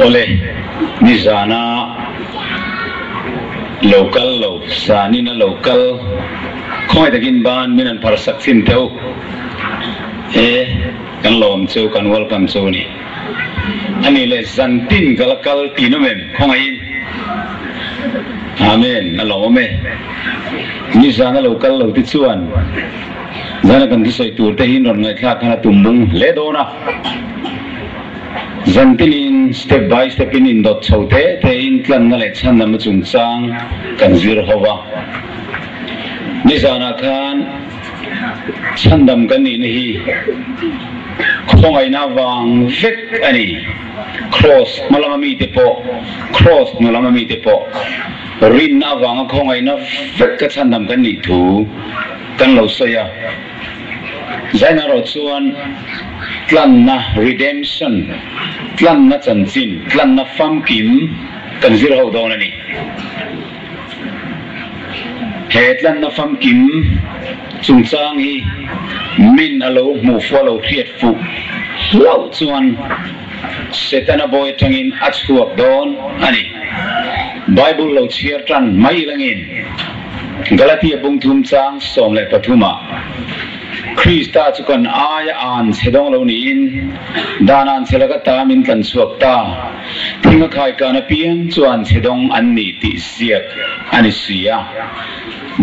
ole ni zana local lo sani na local khoi takin ban minan par saksim teu kan lom cheu kan welcome cheu ni ani le zantin galakal tinomem khongai amen alome ni zana local lo ti chuan zana kan ti soi tur te hin ron ngai thla khana tumbung le dona zantin step by step in dot chote te in Tlanna le chan nam chung chang kan zir howa ni zana khan chandam kan ni hi khongai na wang vek ani cross malama mi te po cross malama mi te po rin na wang khongai na vek ka chandam kan ni thu kan lo soya zaina ro chuan Tlanna redemption Tlanna chanchin Tlanna Famkim kan zir ho dona ni he Tlanna Famkim chung chang hi min alo mu fo lo khiat fu lo chuan setana boy tangin achuak don ani bible lo chiar tan mai langin galatia bung thum chang som le pathuma Krista chukan aya an sedong lo ni in danan selaga ta min kan suak ta thinga khai kana pian chuan sedong an ni ti siak ani sia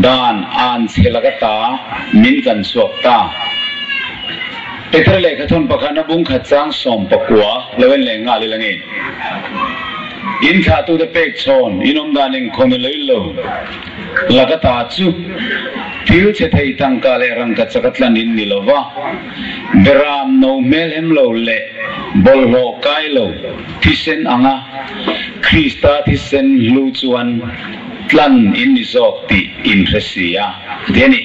dan an selaga ta min kan suak ta petre le khathon pakhana bung khachang som pakwa lewen le nga le langin in kha tu de pek chon inom daning khome leilo lagata chu til che thei tangka le rang ka chakatlan in nilowa beram no melhem lo le bol ho kai lo thisen anga Krista thisen lu chuan tlan in ni zok ti impresia deni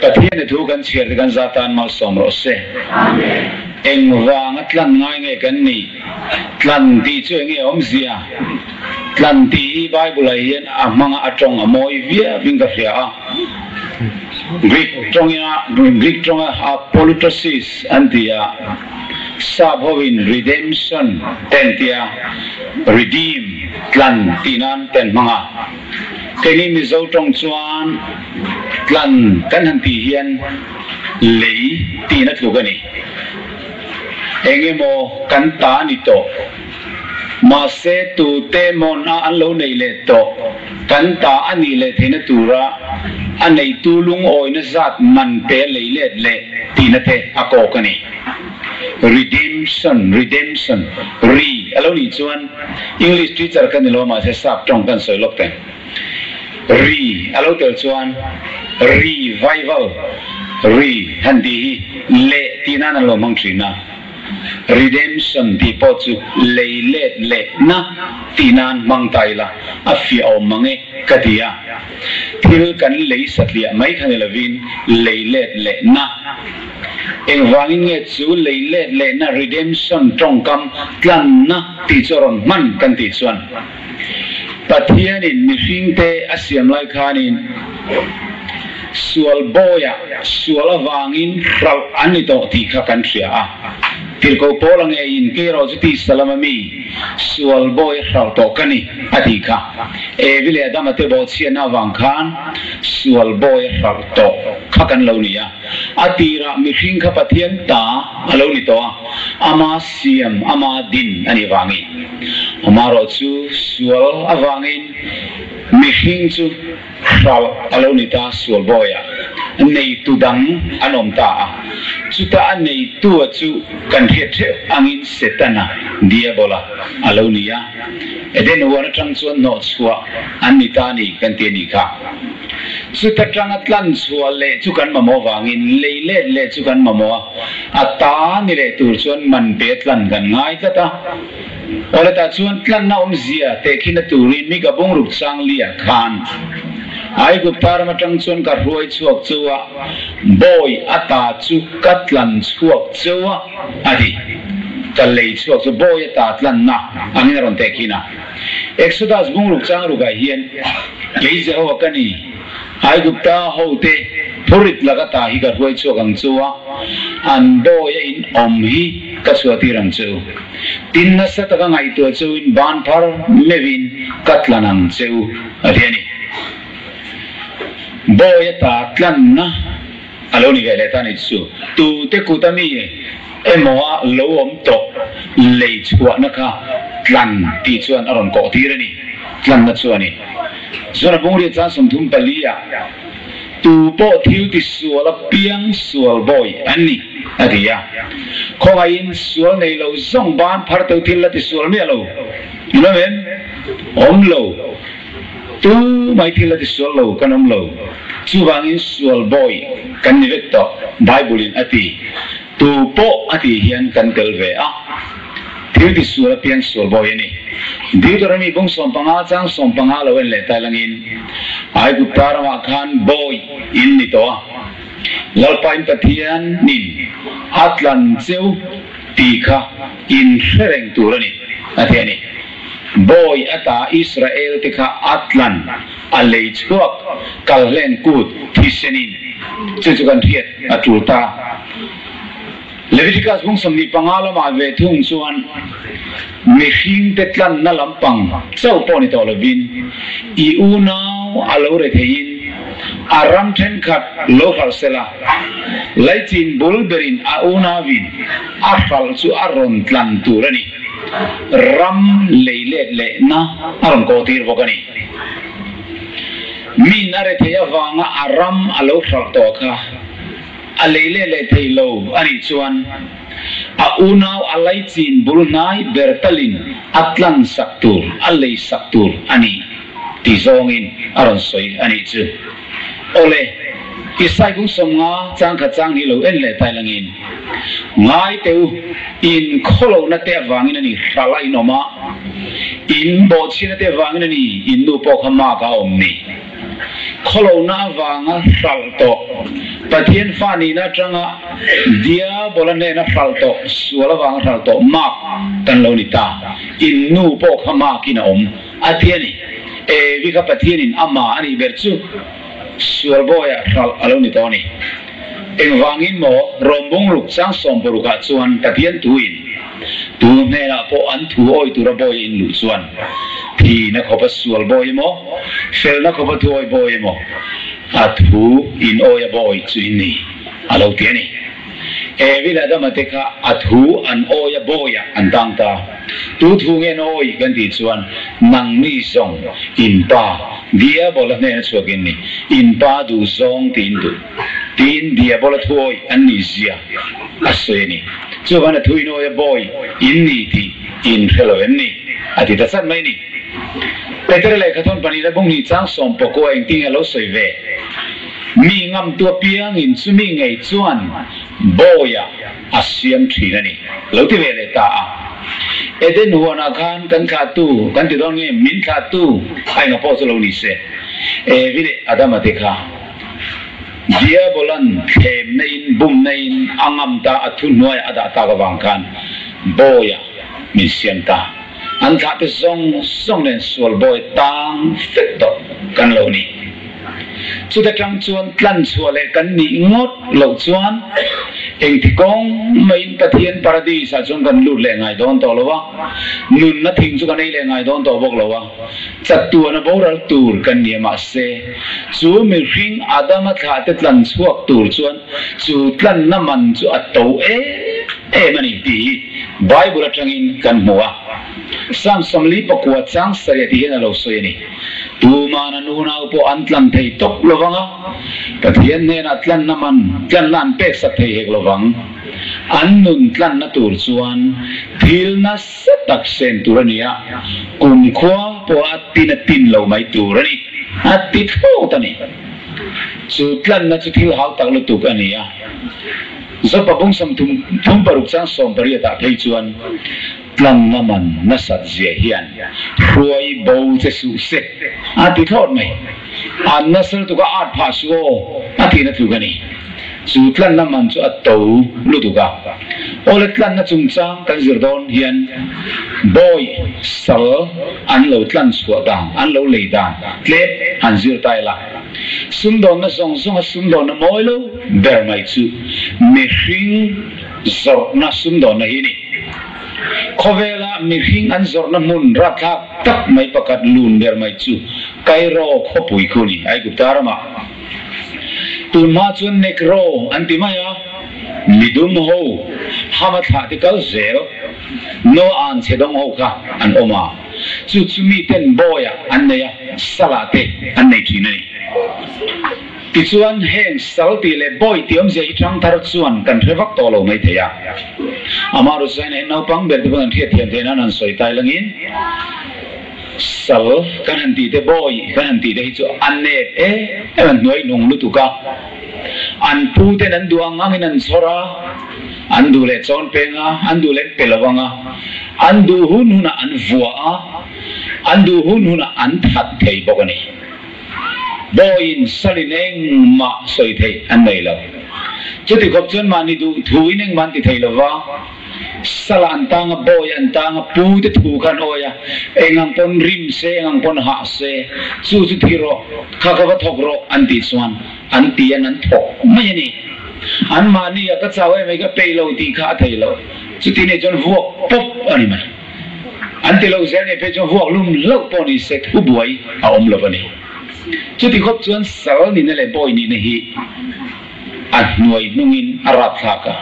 pathian thu kan chiar kan zatan mal som ro se amen eng wang tlan ngai nge kan ni tlan ti chu nge om zia tlan ti bible hian amanga atong amoi via vinga fia Greek tonga apolutosis antia sabhovin redemption tentia redeem tlan tinan ten manga keni mi zo tong chuan tlan kan han ti hian lei tina thugani engemo kan ta ni to ma se tu te mon a an lo nei le to kan ta ani le thina tura anei tu lung oi na zat man pe le le le tina te ako kani redemption re alo ni chuan English teacher kan lo ma se sap tong kan soi lok ten re alo tel chuan revival re handi le tina na lo mang trina redemption ti po chu leilet le na tinan mang taila a fi au mange katia thil kan lei satlia mai khan lovin leilet le na eng wangin nge chu leilet le na redemption tongkam Tlanna ti choron man kan ti chuan pathian in mihing te asiam lai khanin sual boya sual awangin rau anito ti kha kan thria a tilko polang e in ke ro juti salamami sual boy rau to kani ati kha e vile adamate bo chiana wang khan sual boy rau to kha kan lo nia atira mi hing kha pathian ta alo ni to ama siam ama din ani wangi amaro chu sual awangin mi hing chu rau alo ni ta sual boya nei tudang anom ta chuta nei tu chu kan het angin setana dia bola alonia eden wana tang chuan no chua anita ni kan te ni kha chuta tang atlan chua le chu kan mamo wangin leile le chu kan mamo ata ni le tur chuan man pe tlan kan ngai ka ta ola ta chuan tlan na zia te khina turin mi ka bong ruk chang lia khan ai guptar matang chuan ka ruai chuak chuwa boy ata chu katlan chuak chuwa adi kalei chuak chu boy ata Tlanna angin ron te khina exodus bung ruk chang ruga hian leize ho kani ai gupta hote thurit laga ta hi ka ruai chuak ang chuwa an boy in om hi ka suati ram chu tin na sa taka ngai tu chu in ban phar mevin katlanang chu ariani boy ta Tlanna alo ni gele ta ni chu tu te kutami emoa lo om to lei chua na ka Tlan ti chuan aron ko ti rani Tlanna chuani zona bungri cha somthum palia tu po thiu ti suala piang sual boy ani adia khogain sual nei lo zong ban phar to thil la ti sual me lo ino men om lo tu mai thil la ti sual lo kanom lo chu wangin sual boy kan ni vek to bible in ati tu po ati hian kan tel ve a thiu ti sual piang sual boy ani Deuteronomy bung sompanga chang sompanga lo en le talangin ai gutarama khan boy in ni to lalpain pathian nin atlan cheu tikha in sereng turani athiani boy ata Israel tikha atlan alei chuak kallen kut thisenin chuchukan thiet atulta Leviticus bung somni pangala ma ve thung chuan mihing te Tlanna lampang chau poni to lovin I unau alo re thein aram then khat lo khal sela laichin bulberin a unawin afal chu aron tlan turani ram leile le na aron ko tir bokani min are theya wanga aram alo khal to kha alele le theilo ani chuan a unau alai chin bulnai bertalin atlan saktur alei saktur ani tizongin aron soi ani chu ole isai bung somnga chang kha chang ni lo en le tailangin ngai teu in kholo na te wangin ani ralai noma in bo china te wangin ani in nu po khama ka omni kholo na wanga salto pathian fani na tranga dia bolane na salto suala wanga salto mak tan lo ni ta in nu po khama kina om athiani e vika pathian in ama ani berchu sual boya sal alo ni toni eng wangin mo rombong luk sang som poruka chuan pathian tuin tu ne la po an thu oi tu ra boy in lu chuan thì nó có bắt sual boy mo fel nó có bắt thôi boy mo athu in oya boy chu ini alo tiani e vila da mateka athu an oya boya an tang ta tu thu nge noi gan ti chuan nang ni song in pa dia bola ne chu gen ni in pa du song tin dia bola thoi an ni sia aseni chu van thu in oya boy in ni ti in fellow ni ati ta san mai ni Peter le khathon pani la bung ni chang som poko eng ting alo soive mi ngam tua piang in chumi ngei chuan boya asiam thina ni lo ti ve le ta eden huana khan kan kha tu kan ti don nge min kha tu ai na po lo ni se e vile adama te kha dia bolan them nein bum nein angam ta athu noi ada ta ga wang khan boya mi siam ta an kha te song len sual boy tang fet to kan lo ni chu ta tang chuan tlan chuale kan ni ngot lo chuan eng ti kong main pathian paradise a chuan kan lut le ngai don to lowa nun na thing chu kan ei le ngai don to bok lowa chat tu na boral tur kan ni ma se chu mi ring adama kha te tlan chuak tur chuan chu tlan na man chu ato e mani ti bible atangin kan moa sam samli pakwa chang sari ti hen lo so ni tu mana nu na po antlan thei tok lovanga pathian ne na tlan na man tlan lan pe sa thei hek lovang an nun tlan na tur chuan thil na satak sen turania kum khwa po atin tin lo mai turani ati tho tani chu tlan na chu thil hau tak lu tu ania zo pabung sam thum paruk chang som paria ta thei chuan Tlanna man na sat zia hian ruai bo che su se ati thot mai an na sel tu ka at pha su ati na tu gani chu Tlanna man chu atto lu tu ka ole Tlanna chung chang kan zir don hian boy sal an lo tlan su da an lo le da tle an zir tai la sum don na song a sum don na moi lo ber mai chu me hring zor na sum do na hi ni khovela mi hing an zor na mun ra thak tak mai pakat lun ber mai chu kai ro khopui khuni ai gu tarama tu ma chun nekro antimaya midum ho hama thatical zero no an chedong ho ka an oma chu chumi ten boya an neya salate an nei thinani ti chuan heng salti le boy tiom je thang thar chuan kan rewak to lo mai theya amaru sain he no pang ber te ban thiat thiam thena nan soi tai langin sal kan han ti te boy kan han ti te chu an ne an noi nong lu tu ka an pu te nan duang angin an sora an du le chon penga an du le pelawanga an du hun huna an vua an du hun huna an that thei bokani boin salineng ma soi thei an nei lo chuti khop chon mani du thuineng man ti thei lova sala antang boy antang pu te thu kan oya engang pon rim se engang pon ha se chu chu thiro kha kha thok ro an ti chuan an ti an thok mai ni an mani ka chawe mai ka pe lo ti kha thei lo chu ti ne jon vuak pop ani mai an ti lo se ne pe jon vuak lum lo poni se thu buai a om lo bani chu ti khop chuan sal ni ne le boy ni ne hi an nuai nungin arat thaka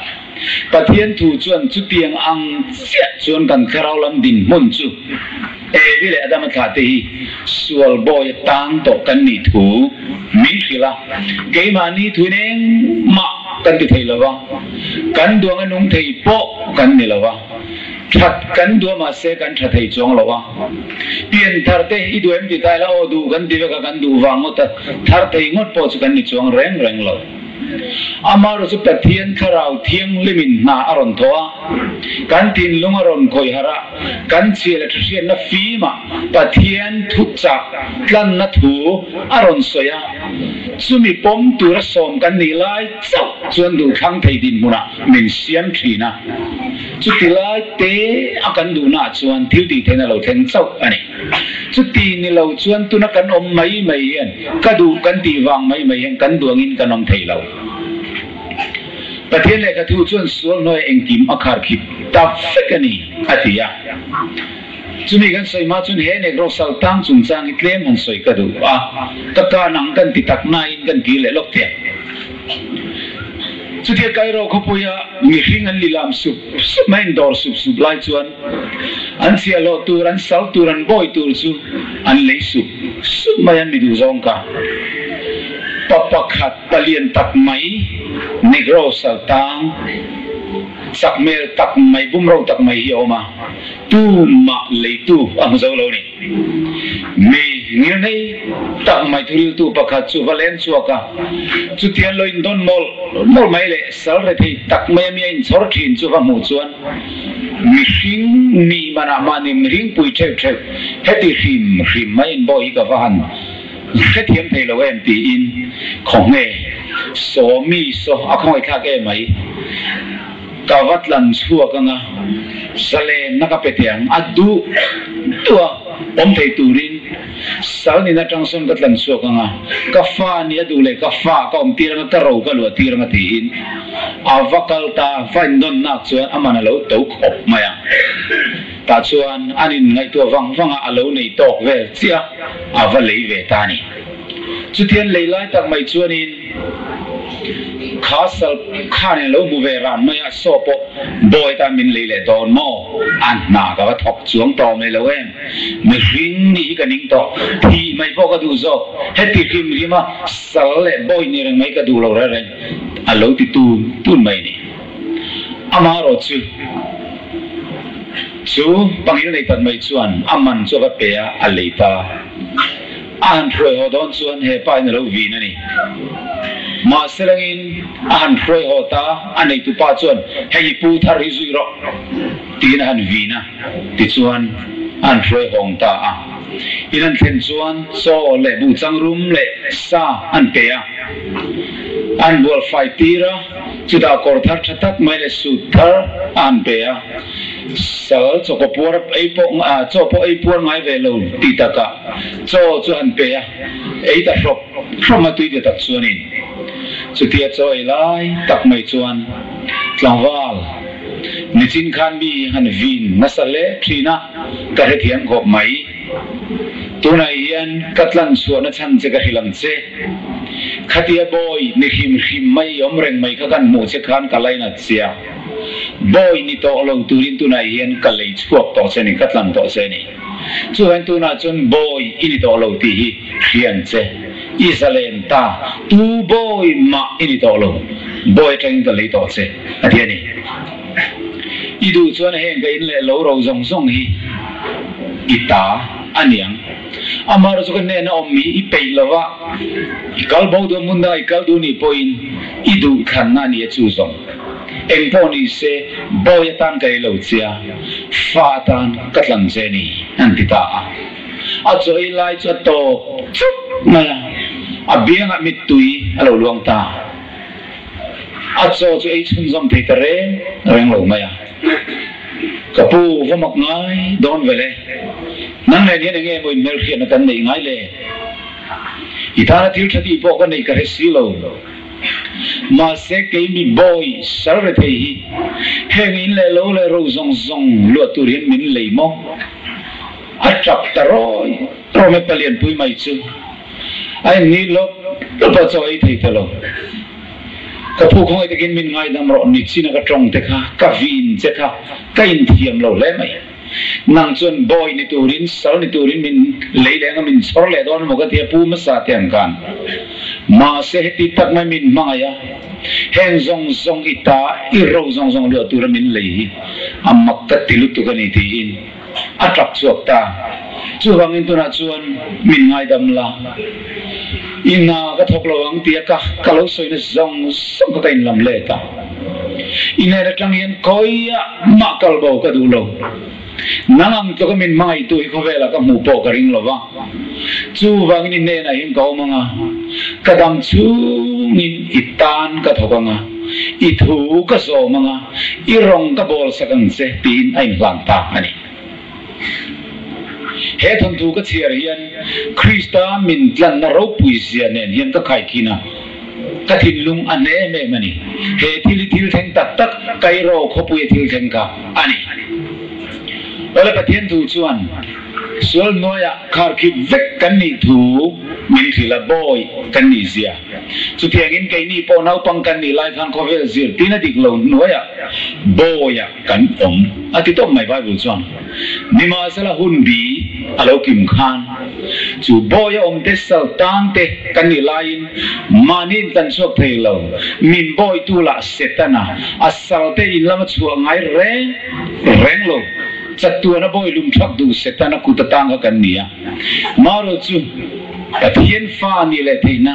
pathian thu chuan chu tiang ang sia chuan kan kharau lam din mun chu vile adam tha te hi sual boy tang to kan ni thu mi khila ke mani thu neng ma kan ti thei lawa kan duang anung thei po kan ni lawa that kan du ma se kan tha thei chong lawa pian thar te hi du em ti tai la o du kan ti ka kan du wang ta thar thei ngot po chu kan ni chong reng reng lo amaru su pathian kharau thiang limin na aron thoa kan tin lungaron khoi hara kan chil thrian na fi ma pathian thu cha Tlanna thu aron soya sumi pom tur som kan ni lai chau chuan du thang thei din muna min siam thina chuti lai te akan du na chuan thil ti thena lo theng chau ani chuti ni lo chuan tu na kan om mai mai hen ka du kan ti wang mai mai hen kan duangin kan om thei lo pathian le ka thu chuan sual noi engkim akhar khip ta fekani atia chumi kan soi ma chun he ne ro sal tang chung chang itlem han soi ka du ta ka nang kan ti tak na in kan ki le lok the chuti kai ro khopuya mi hring an lilam sup main dor sup lai chuan an sia lo tur an sal tur an boy tur chu an le sup mai an mi du zong ka papakhat palien tak mai negro sal tang sakmel tak mai bumro tak mai hi oma tu ma le tu ang zo lo ni mi ngir nei tak mai thuril tu pakhat chu valen chu ka chu tian lo in don mol mai le sal re thei tak mai mi in chor thin chu va mu chuan mi hring ni mana mani ring pui theu heti hrim mai in boy ka van cái thiêm thầy lâu em tì in không nghe số mi số không ai khác em ấy cả vắt lần xua cái ngà sale nãy cái tiếng adu tua om thầy turin sal ni na trang son cái lần xua cái ngà cái pha ni adu le cái pha cái om tira cái rau cái lúa tira cái tin avakal ta vain don nak chuan amana lo tau khop maya ta chuan anin ngai tua wang alo nei tok ve chia ava lei ve ta ni chu tian lei lai tak mai chuan in khasal khane lo mu ve ran mai a so po boy ta min lei le don mo an na ka thok chuang to mai lo em mi hring ni ka ning to thi mai po ka du zo heti kim rima sal le boy ni reng mai ka du lo ra reng alo ti tu mai ni amaro chu pangil nei tan mai chuan aman chu va pe a leita an throi ho don chuan he pai na lo vi na ni ma selangin an throi ho ta anei tu pa chuan hei pu thar hi zui ro tin han vi na ti chuan an throi hong ta inan thlen chuan so le bu changrum le sa an pe an bol fai tira chu da kor thar thatak mai le su thar an pe sal cho ko por ei po cho po ei por ngai ve lo ti taka cho chu an pe ei ta from ma tui de tak chuanin chu tia cho ei lai tak mai chuan tlangwal nichin khan bi han vin nasale thina ka he thiam khop mai tuna hian katlan suana chan che ka hilang che khatia boy ni him mai omreng mai ka kan mu che khan kalaina chia boy ni to lo turin tuna hian kalei chuak to che ni katlan to che ni chuan tuna chun boy ini to lo ti hi hian che Israel ta tu boy ma ini to lo boy teng ka lei to che atia ni idu chuan heng ka in le lo ro zong zong hi ita aniang amar so ne na ommi I peilawa ikal bodo munda ikal du ni point idu khan na ni chu zong eng poni se boy tan kai lo chia fa tan katlang se ni antita a choi lai cha to chup ma abiang a mitui alo luang ta a cho chu ei chun zom thei tare reng lo ma ya kapu vomak ngai don vele nang le ni nge mo mer khian kan nei ngai le itara til thati po kan nei ka resilo ma se ke mi boy sarve thei hi heng in le lo le ro zong zong lo turin min le mo a chap taroi ro me palien pui mai chu ai ni lo pa choi thei talo kapu khoi takin min ngai dam ro ni china ka trong te kha ka vin che kha ka in thiam lo le mai nang chun boy ni turin sal ni turin min leile nga min chor le don mo ka te pu ma sa tiang kan ma se ti tak mai min maya hen zong zong ita I ro zong zong lo tur min lei amak ka tilu tu kan ti in atrak suak ta chu wang in tu na chuan min ngai dam la ina ka thok lo ang tia ka kalo soi na zong song ka kain lam le ta ina ra tang yen koia ma kal bo ka du lo nangang to kamin mai tu I khovela ka mu po ka ring lo wa chu wang ni ne na hin ko manga kadam chu min itan ka thokanga I thu ka so manga I rong ka bol sakang se tin ai lang ta ani he thon tu ka chiar hian Krista min Tlanna ro pui sia nen hian ka khai kina ka thin lung ane me mani he thil theng tak tak kai ro kho pui thil theng ka ani wala ka thian tu chuan sual noya khar ki vek kan ni thu min thila boy kan ni zia chu thiang in kai ni po nau pang kan ni lai khan khovel zir tina dik lo noya boya kan ati to mai bible chuan nima sala hun bi alo kim khan chu boya te sal tang te kan ni lain manin tan sok thei lo min boy tu la setana asal te in lama chu ngai reng lo chatu na boy lum thak du setana kutatang ka kania maro chu pathian fa ni le theina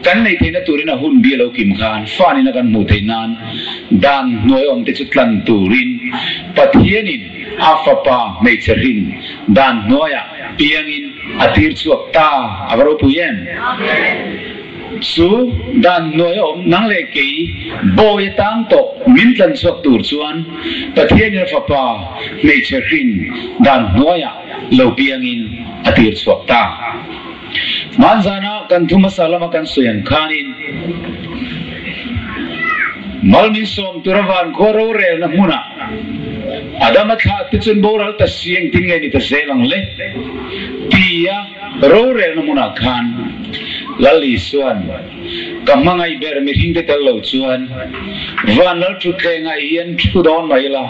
kan nei theina turina hun bi lo kim khan fa ni na kan mu theinan dan noi te chu tlan turin pathianin afapa mei cherin dan noya piangin atir chuak ta avaro puyen su dan noi nang le ke boy tang to min tlan chuak tur chuan pathianin afapa mei cherin dan noya lo piangin atir chuak ta manzana kan thuma salama kan suyan khanin malmin som turavan khoro rel na muna adama kha tichun boral ta sieng tin ngai ni ta selang le tia ro rel na muna khan lali suan kamangai ber mi hing te lo chuan van lal thu ke ngai hian thu don mai la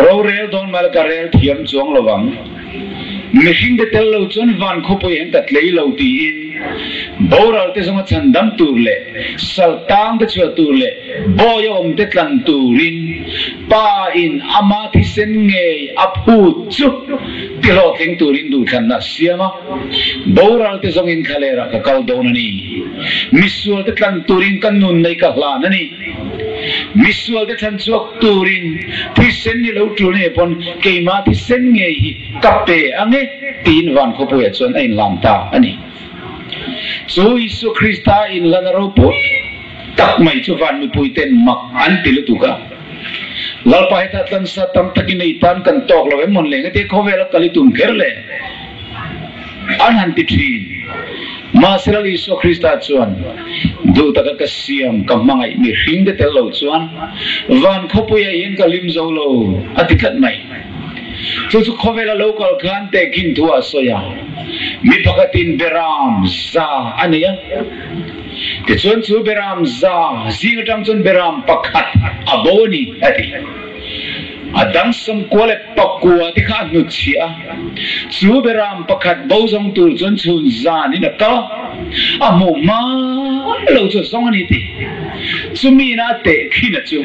ro rel don mal ka rel thiam chuang lowang mi hing te lo chuan van khopoi hen tat lei lo ti in boral te song chandam turle saltang te chua turle boyo te tlan turin pa in ama thi sen nge aphu chu tilo theng turin du than na siama boral te song in khalera ka kal donani misual te tlan turin kan nun nei ka hla nani misual te than chuak turin thi sen ni lo tu ne pon keima thi sen nge hi kape ange tin van khopoya chon ein lam ta ani so Isu Krista in lanaro po tak mai chu van mi pui ten mak an tilu tuka lalpa heta tan sa tam takinai tan kan tok lo mon le ngate khowela kalitum kerle an han ti thin masral Isu Krista chuan du ta ka siam ka mangai mi hring de tel lo chuan van khopuya in ka lim zo lo atikat mai chu khovela local khan te kin thua soya mi pakatin beram za ania ke chuan chu beram za zingatang chun beram pakhat aboni ati adang sam kwale pakua ti kha nu chia chu beram pakhat bozong tur chun chun za ni na ka amo ma lo chu song ani ti chumi na te khina chu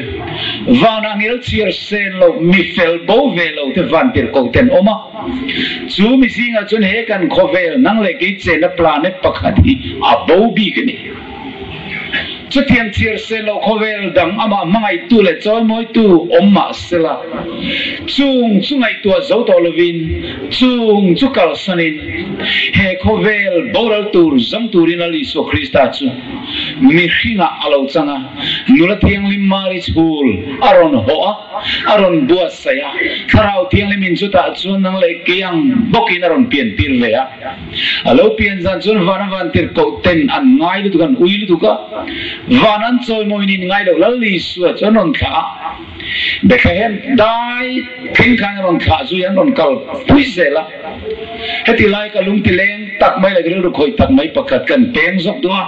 vana ngel chiar sen lo mi fel bo velo te van tir ko ten oma chu mi singa chun he kan khovel nang le ke che na planet pakhati a bo bi kini chu tiang chiar sen lo khovel dang ama mangai tu le choi moi tu omma sela chung ai tu zo to lovin chung chu kal sanin he khovel boral tur zam turin ali so Krista chu mi hinga alo changa nula tiang lim mari chul aron hoa aron bua saya kharau tiang lim in chu ta chu nang le kiang bokin aron pian tir le ya alo pian zan chun van tir ko ten an ngai lu kan ui lu ka vanan choi moi nin ngai lo lali su chanon kha bekhem dai king kan ron kha zu yan ron kal pui zela heti lai ka lung ti leng tak mai la gru khoi tak mai pakat kan peng zok dua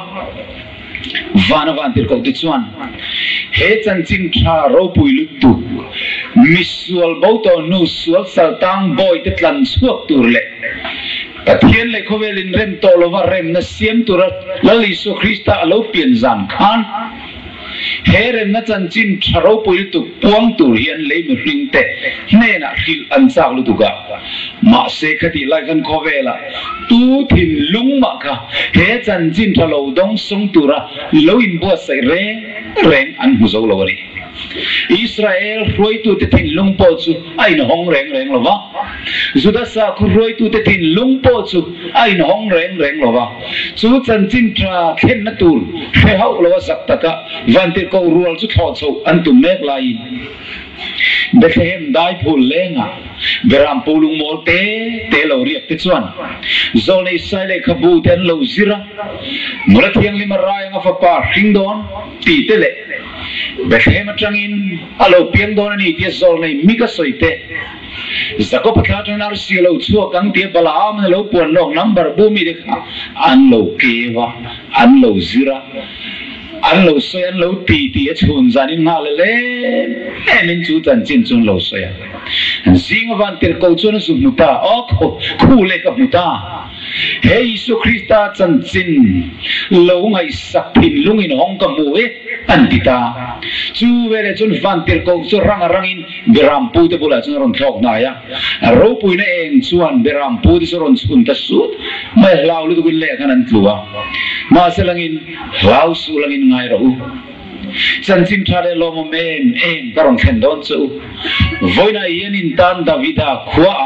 van tir ko ti chuan he chan chin tha ro pui lu tu misual boto nu sual saltang boy te tlan suak tur le Pathian le khovelin rem tolova rem na siam turat lali so Krista alo pian zam khan herem na chan chin tharo pui tu puang tur hian le mi ring te ne na khil an sak lu tu ga ma se khati lai kan khovela tu thin lung ma ka he chan chin thalo dong sung tura lo in bo sai reng an hu zo lo ri Israel roi tu te thin lung po chu ai na hong reng lo wa Juda sa khu roi tu te thin lung po chu ai na hong reng lo wa chu chan chin tra khen na tur he hau lo sak ta ka van te ko rual chu tho chu an tu mek lai Bethlehem dai phul lenga beram pulung mol te lo riak te chuan zol nei sai le khabu ten lo zira mura thiang lima rai nga fa pa hringdon ti te le Bethlehem atangin alo piang don ani ti zol nei mika soite zako pathatang ar silo chuak ang ti balaam lo pon nok number bumi de an lo kewa an lo zira an lo soy an lo ti chun zanin nga le emin chu tan chin chun lo soya zing van tir ko chun su muta ok khu le ka muta he Isu Krista chan chin lo ngai sak phin lungin hong ka mu e an tita chu vele chun van tir ko chu rangin beram pu te bula chun ron thok na ya ro pui na eng chuan beram pu ti ron chun ta su mai lau lu tu le kan an tlua ma selangin lau su langin ngai ro chan chin thare lo mo men em karon khen don chu voina yen in tan Davida khwa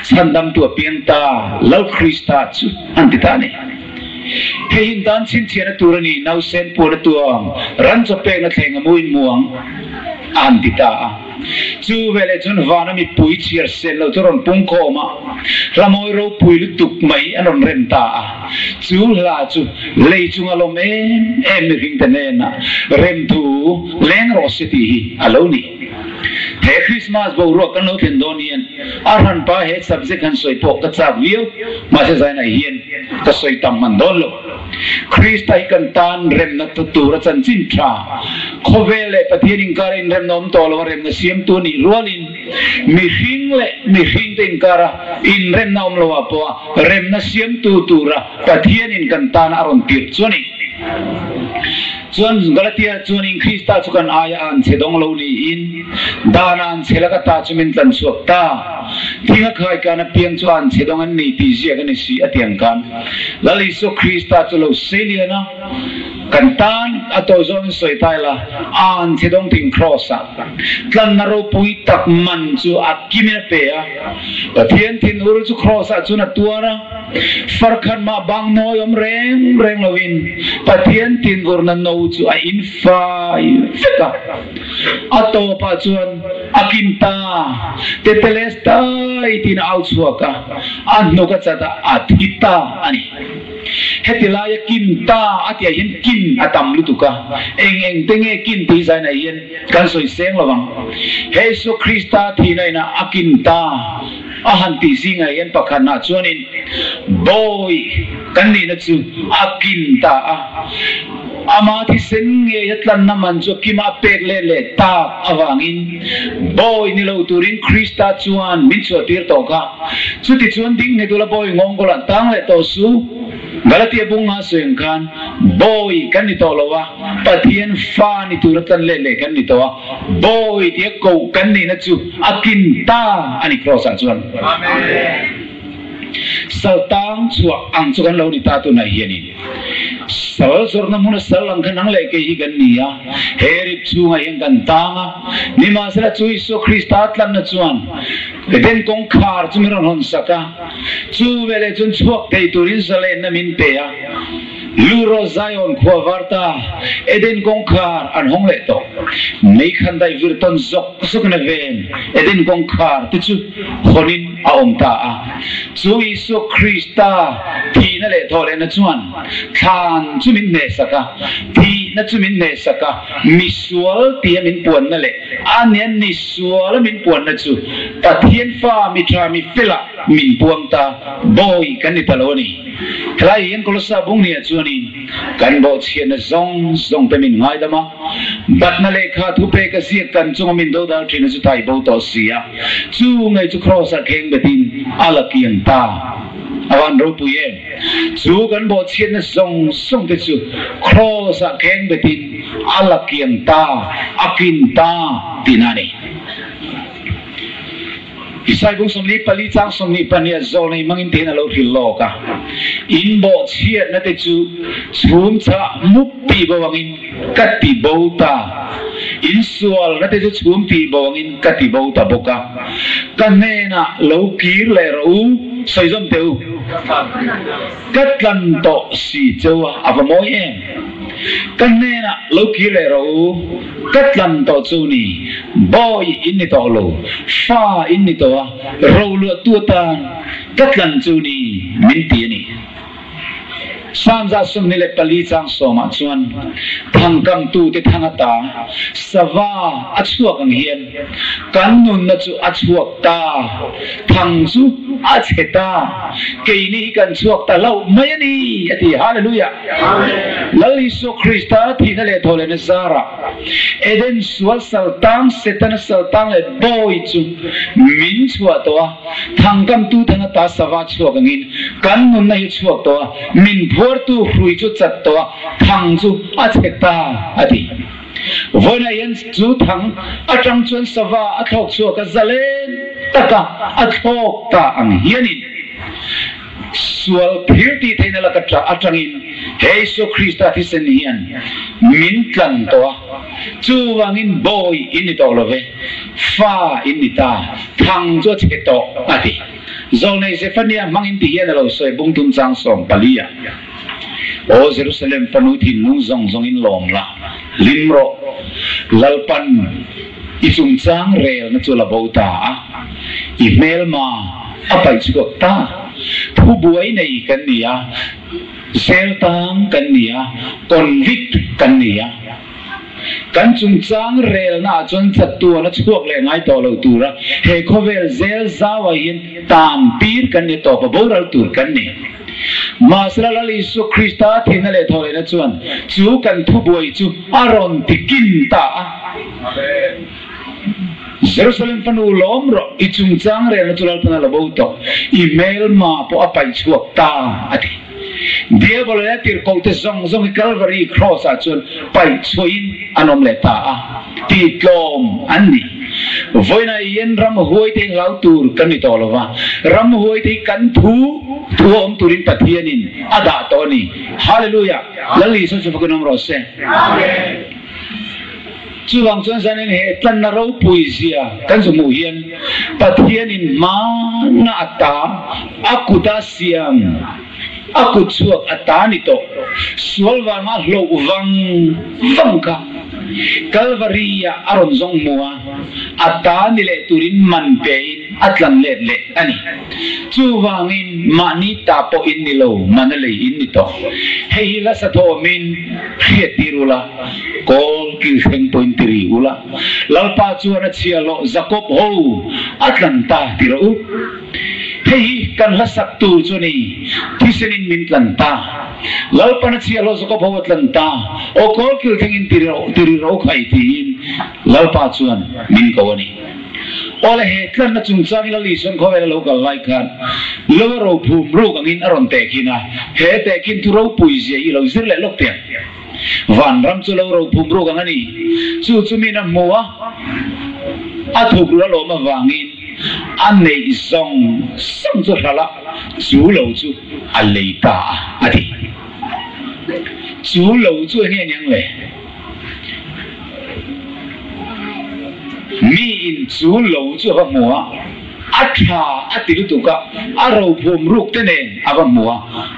chandam tu pianta lal Krista chu antitani he in tan chin chena turani nau sen pura tuam ran cho pe na thenga muin muang antita chu vele chun vana mi pui chiar sen lo toron pung khoma ramoi ro pui lu tuk mai anon renta chu la chu lei chung alo men em ring tenena rem thu leng ro city aloni he Christmas bo ro kan lo then donian arhan pa he subject han soi pok ka chak view ma se zaina hien ka soi tam man don lo Krista kan tan rem na tu ra chan chin tha khovele pathianin karin rem nom to lo rem na siam tu ni rolin mi hing ten kara in rem nom lo apo rem na siam tu ra pathianin kan tan aron tir chuni chuan Galatia chuan in Krista chukan aya an chedong lo ni in danan chelaka ta chumin tlan suak ta thinga khai kana piang chuan chedong an ni ti zia kan si atiang kan lali so Krista chulo seliana kantan ato zon soitaila an chedong ting crossa Tlanna ro pui tak man chu akimina pe a pathian thin ur chu crossa chuna tuara farkhan ma bang noyom reng lovin pathian tin gurna no chu a infai feka ato pa chuan akinta tetelesta itin out suaka an no ka chata athita ani hetilaya kin ta atia hin kin atam lutuka eng tenge kin ti zai na yen kan soi seng lawang Jesu Krista thi nai na akin ta ahan ti singa yen pakhana chuanin boy kan ni na chu akin ta ama thi sen nge Tlanna man chu kima pek le ta awangin boy ni lo turin Krista chuan min chu tir to ka chu ti chuan ding ne dula boy ngong ko la tang le to su Galatia bunga seng kan boy kan ni to lowa pathian fa ni tur tan le kan ni to boy ti ko kan ni na chu akin ta ani cross a chuan amen saltang chuak ang chukan lo ni ta tu na hiani sal sorna muna salang kanang le ke hi kan nia herip chunga yang kan tanga ni ma sala chu Isu Krista Tlanna chuan den kong khar chumiron hon saka chu vele chun chuak te turin sale na min pe ya Luro Zion khwa varta eden kong khar an hong le to nei khan dai virton zok sukna ven eden kong khar ti chu khonin aom ta a chu Isu Krista thi na le thole na chuan than chumin ne saka thi na chumin ne saka misual ti min puan na le anian ni sual min puan na chu pathian fa mi tra mi fila min puang ta boy kan ni taloni klai yen kolosa bung ni chuani kan bo chien na zong te min ngai dama bat na le kha thu pe ka sia kan chung min do dal thin chu thai bo to sia chu ngai chu cross a kheng betin ala kian ta awan ro pu yen chu kan bo chien na zong te chu cross a kheng betin ala kian ta akin ta tinani Isai bung somni pali chang somni pania zone mangin te na lo thil lo ka in bo chiat na te chu chum cha mup pi bo wangin kat pi bo ta in sual na te chu chum pi bo wangin kat pi bo ta boka kan ne na lo kir le ro soi zom teu kat lan to si chowa avamoi em kan ne na lo kir le ro kat lan to chu ni boy in ni to lo fa in ni to ro lu tu ta kat lan chu ni min ti ni Samza sum ni le pali chang soma chuan thangkam tu te thangata sawa achuak ang hian kan nun na chu achuak ta thang chu acheta ke ni kan chuak ta lo mai ani ati hallelujah amen lali so Krista thi na le thole na zara eden sual saltang setan saltang le boy chu min chua to thangkam tu thangata sawa chuak angin kan nun na hi chuak to min tu hrui chu chat to thang chu acheta ati voina yen chu thang atang chun sawa athok chu ka zalen taka athok ta ang hianin sual phirti theina la ka atangin Jesu Krista thi sen hian min tlan to chu wangin boy in ni to love fa in ni ta thang chu cheto ati zone Zephania mangin ti hian lo soi bung tum chang som palia O Jerusalem panuthi lung zong in lom la limro lalpan isung chang rel na chula bauta email ma apai chuk ta thu buai nei kan nia sel tang kan nia convict kan nia kan chung chang rel na chon chat tu na chuak le ngai to lo tu ra he khovel zel zawa yin tam pir kan ni to ba boral tur kan ni Masala lali Isu Krista thina le thole na chuan chu kan thu boi chu aron tikin ta Jerusalem panu lom ro ichung chang re na chulal pana labo to email ma po apai chuak ta ati dia boleh tir ko te zong Calvary cross a chun pai chuin anom le ta ti tlom ani voina yen ram huai te lau tur kan ni tolova ram huai te kan thu om turin pathianin ada to ni hallelujah lali so so ko nom ro se amen chuang chuan sanin he Tlanna ro puisia kan su mu hian pathianin mana ata akuta siam aku chuak atani to sualwa ma hlo wang ka Calvaria aron zong mua atani le turin man pein atlan let le ani chu wangin mani tapo in ni lo manale in ni to hei la sa tho min khietirula kol ki heng point tri ula lalpa chu na chialo jacob ho atlanta tiro hei kan la sak tu chu ni thisenin min tlanta lalpa na chialo jacob ho atlanta o kol ki heng in tiri ro khai tin lalpa chuan min ko ni ole he tlan na chung chang la li son khowel lo kal lai khan lo ro phum ru kang in aron te khina he te kin tu ro pui je i lo zir le lok te van ram chu lo ro phum ru kang ani chu chu mi na moa a thuk lo ma wangin an nei zong sang chu hala chu lo chu a lei ta ati chu lo chu nge nyang le mi in chu lo chu ba mua atha atil tu ka aro phum ruk te nen aba mua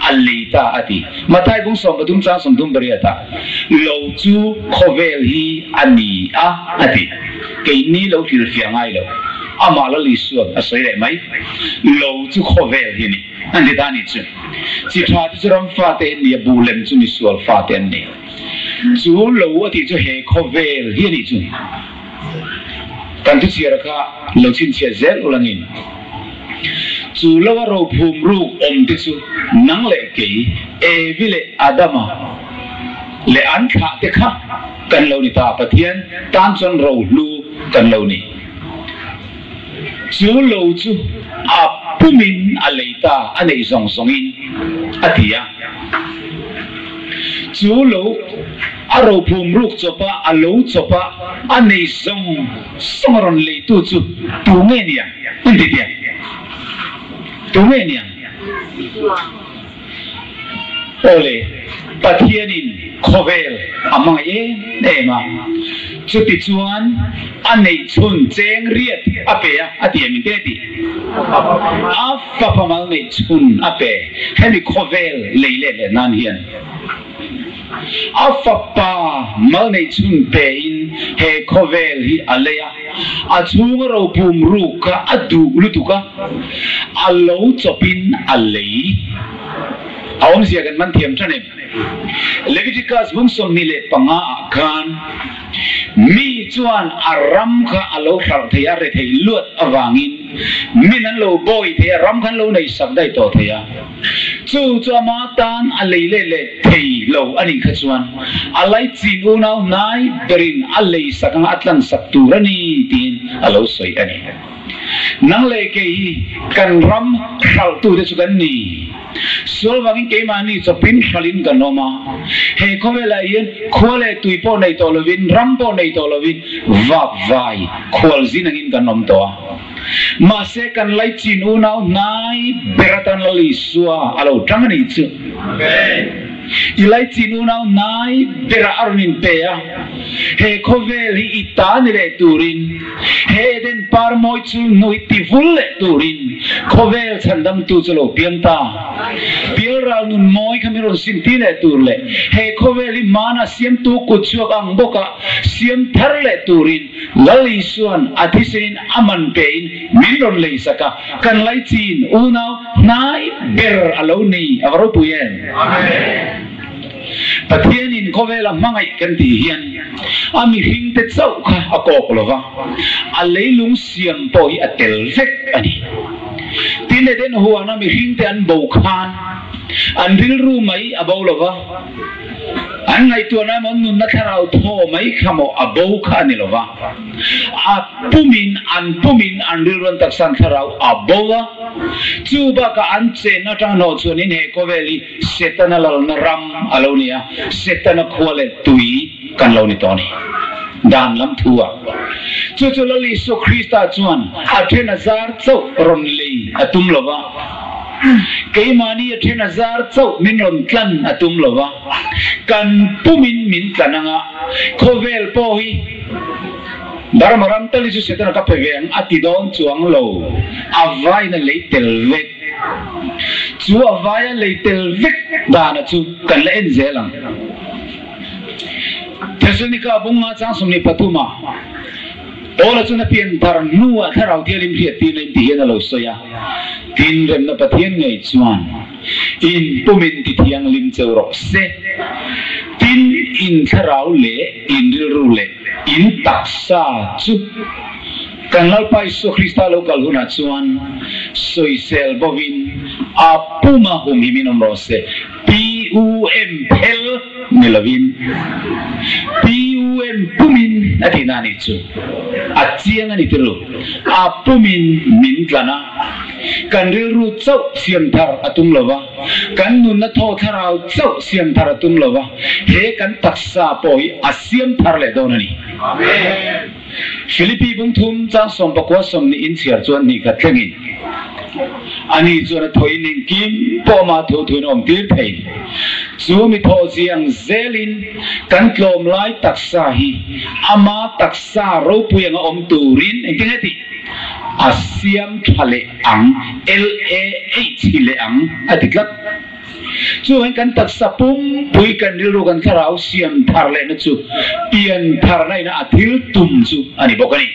alita ati matai bung som badum cha som dum bariata lo chu khovel hi ani a ati ke ni lo fil fiangai lo ama la li suan a soi le mai lo chu khovel hi ni andi dani chu chi tha ti ram fa te ni bu lem chu ni sual fa te ni chu lo ati chu he khovel hi ni chu kan tu siara ka lo chin chia zel ulangin chu lo ro phum ru om ti chu nang le ke e vile adama le an kha te kha kan lo ni ta pathian tan chon ro lu kan lo ni chu lo chu a pumin aleita anei song songin atia chu lo aro phum ruk chopa alo chopa anei songron le tu chu tu nge nia undi dia tu nge nia ole pathianin khovel amang e nema chu ti chuan anei chun cheng riat apea atiamin te ti afa pamal nei chun ape hemi khovel leile le nan hian afapa mal nei chun pe in he khovel hi alaya achung ro pum ru ka adu lutuka alo chopin alei aum sia kan man thiam thane Leviticus bung som ni le panga khan mi chuan aram kha alo thar thaya re thei luat awangin minan lo boy the ram khan lo nei sak dai to thaya chu ma tan alei le thei lo ani kha chuan alai chin u nau nai berin alei sakang atlan sak turani tin alo soi ani nang le ke kan ram khal tu de chu kan ni sol wangin ke mani chopin khalin kan noma he khowela yen khole tuipo nei to lovin rampo nei to lovin va vai khol zin angin kan nom to ma se kan lai chin u nau nai beratan lali suwa alo tangani chu ilai chinu nau nai bera armin peya he khovel hi itani le turin he den par moi chu noi ti vul le turin khovel chandam tu chlo pianta piral nun moi khamiro sinti le tur le he khovel hi mana siam tu kuchuak ang boka siam thar le turin lali suan athisin aman pein milon le saka kan lai chin unau nai ber aloni avaro puyen amen pathianin khowela mangai kan ti hian ami hing te chau kha akok lova aleilung siam poi atel vek ani tile den huana mi hing te an bo khan an ril ru mai abo lova an ngai tu na mon nun na tharau tho mai khamo abo kha ni lova a pumin an ril ron tak san tharau abowa chuba ka an che na ta no chunin he koveli setana lal na ram alonia setana khole tui kan lo ni toni dan lam thua chu lali so krista chuan a 10000 chau ron lei atum lova kei mani 10000 chau min ron tlan atum lova kan pumin min tlananga khovel po hi darmaram tali su setana ka peveng atidon chuang lo avai na leitel vek chu avai leitel vek dana chu kan la en zelang Thessalonica bunga chang sumni patuma Ola chuna pian thar nuwa tharau thialim hriat tin in tihian alo soya tin rem na pathian ngai chuan in pumin ti thiang lim chawro se tin in tharau le in rilru le in taksa chu kan lalpai so Krista lokal huna chuan soisel bovin apuma hum himinom rose PUM pel nilavin PUM pumin atina ni chu achiang ani tiru apumin min Tlanna kan rilru chau siam thar atum lova kan nun na tho tharau chau siam thar atum lova he kan taksa poi asiam thar le donani amen Philippi bung thum chang som pakwa som ni in chiar chuan ni ka thlengin ani chuan thoi ning kim poma thu thu nom tir thei chu mi tho jiang zelin kan tlom lai taksa hi ama taksa ro puyang om turin engting heti asiam thale ang LAH le ang atiklat chu hen kan taksa pum pui kan rilru kan tharau siam thar le na chu pian thar nai na athil tum chu ani bokani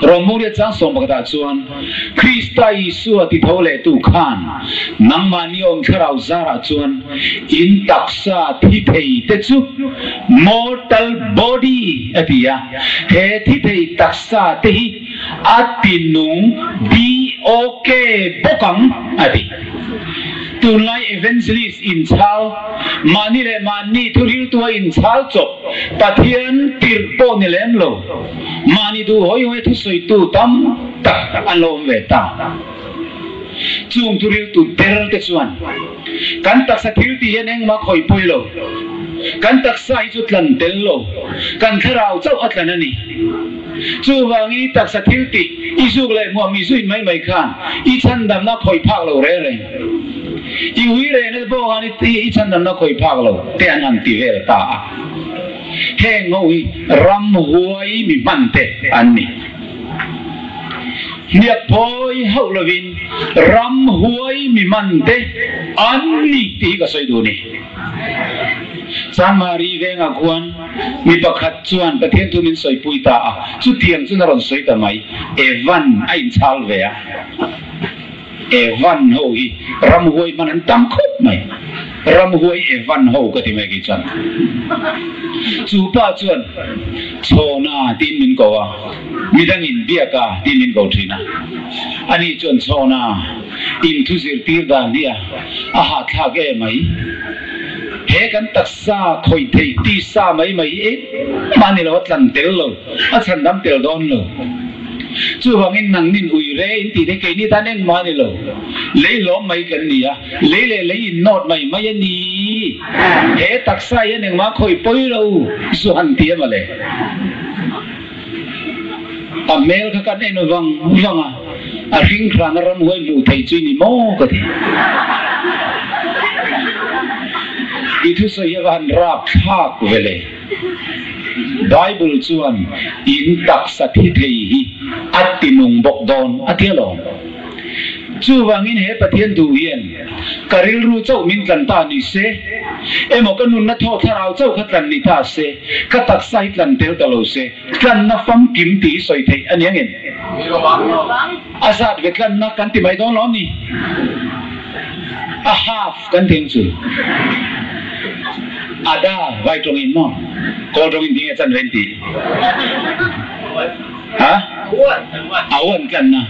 Romulia chang som bagata chuan Krista Isu ati thole tu khan nangmani om tharau zara chuan in taksa thi thei te chu mortal body atia he thi thei taksa te hi atinung BOK bokang ati tunlai evangelist in chal mani le mani thuril tua in chal chop pathian tirpo ni lem lo mani du hoi hoi thu soi tu tam tak alom ve ta chung thuril tu ter te chuan kan tak sa thil ti hen eng ma khoi poi lo kan tak sa hi chu tlan tel lo kan tharau chau atlan ani chu wangi tak sa thil ti isuk le mo mi suin mai mai khan I chan dam na khoi phak lo re re iwi re ne bo ani ti I chan dam na khoi phak lo te an ti ve ta he ngoi ram huai mi mante anni niak poi hau lovin ram huai mi mante anni ti ka soi du ni Samari venga kuan mi pakhat chuan pathian tu min soi pui ta chu thiang chu na ron soi ta mai evan ain chal ve a evan ho hi ram huai man an tam khop mai ram huai evan ho ka ti mai ki chan chu pa chuan chona tin min ko wa midang in biaka tin min ko thina ani chuan chona in thu zirtir dan dia aha thak e mai he kan taksa khoi thei ti sa mai mai e mani lo tlan tel lo a chan dam tel don lo chu wangin nang nin ui re in ti de ke ni ta neng mani lo le lo mai kan ni a le in not mai mai ni he taksa ye neng ma khoi poi lo su han ti ma le a mel ka kan en wang a ring kran ram hoi mu thei chui ni mo ka thi itu sayawan rap thak vele Bible chuan in taksa thi thei hi atinung bok don athialo chu wangin he pathian du hian karil ru chau min kan ta ni se emo kanun na tho tharau chau khatlan ni ta se ka taksa hi tlan tel talo se Tlanna famkim ti soi thei aniangin asat ve Tlanna kan ti mai don lo ni a half kan theng chu ada vai trong in mo ko trong in dia chan venti ha awan kan na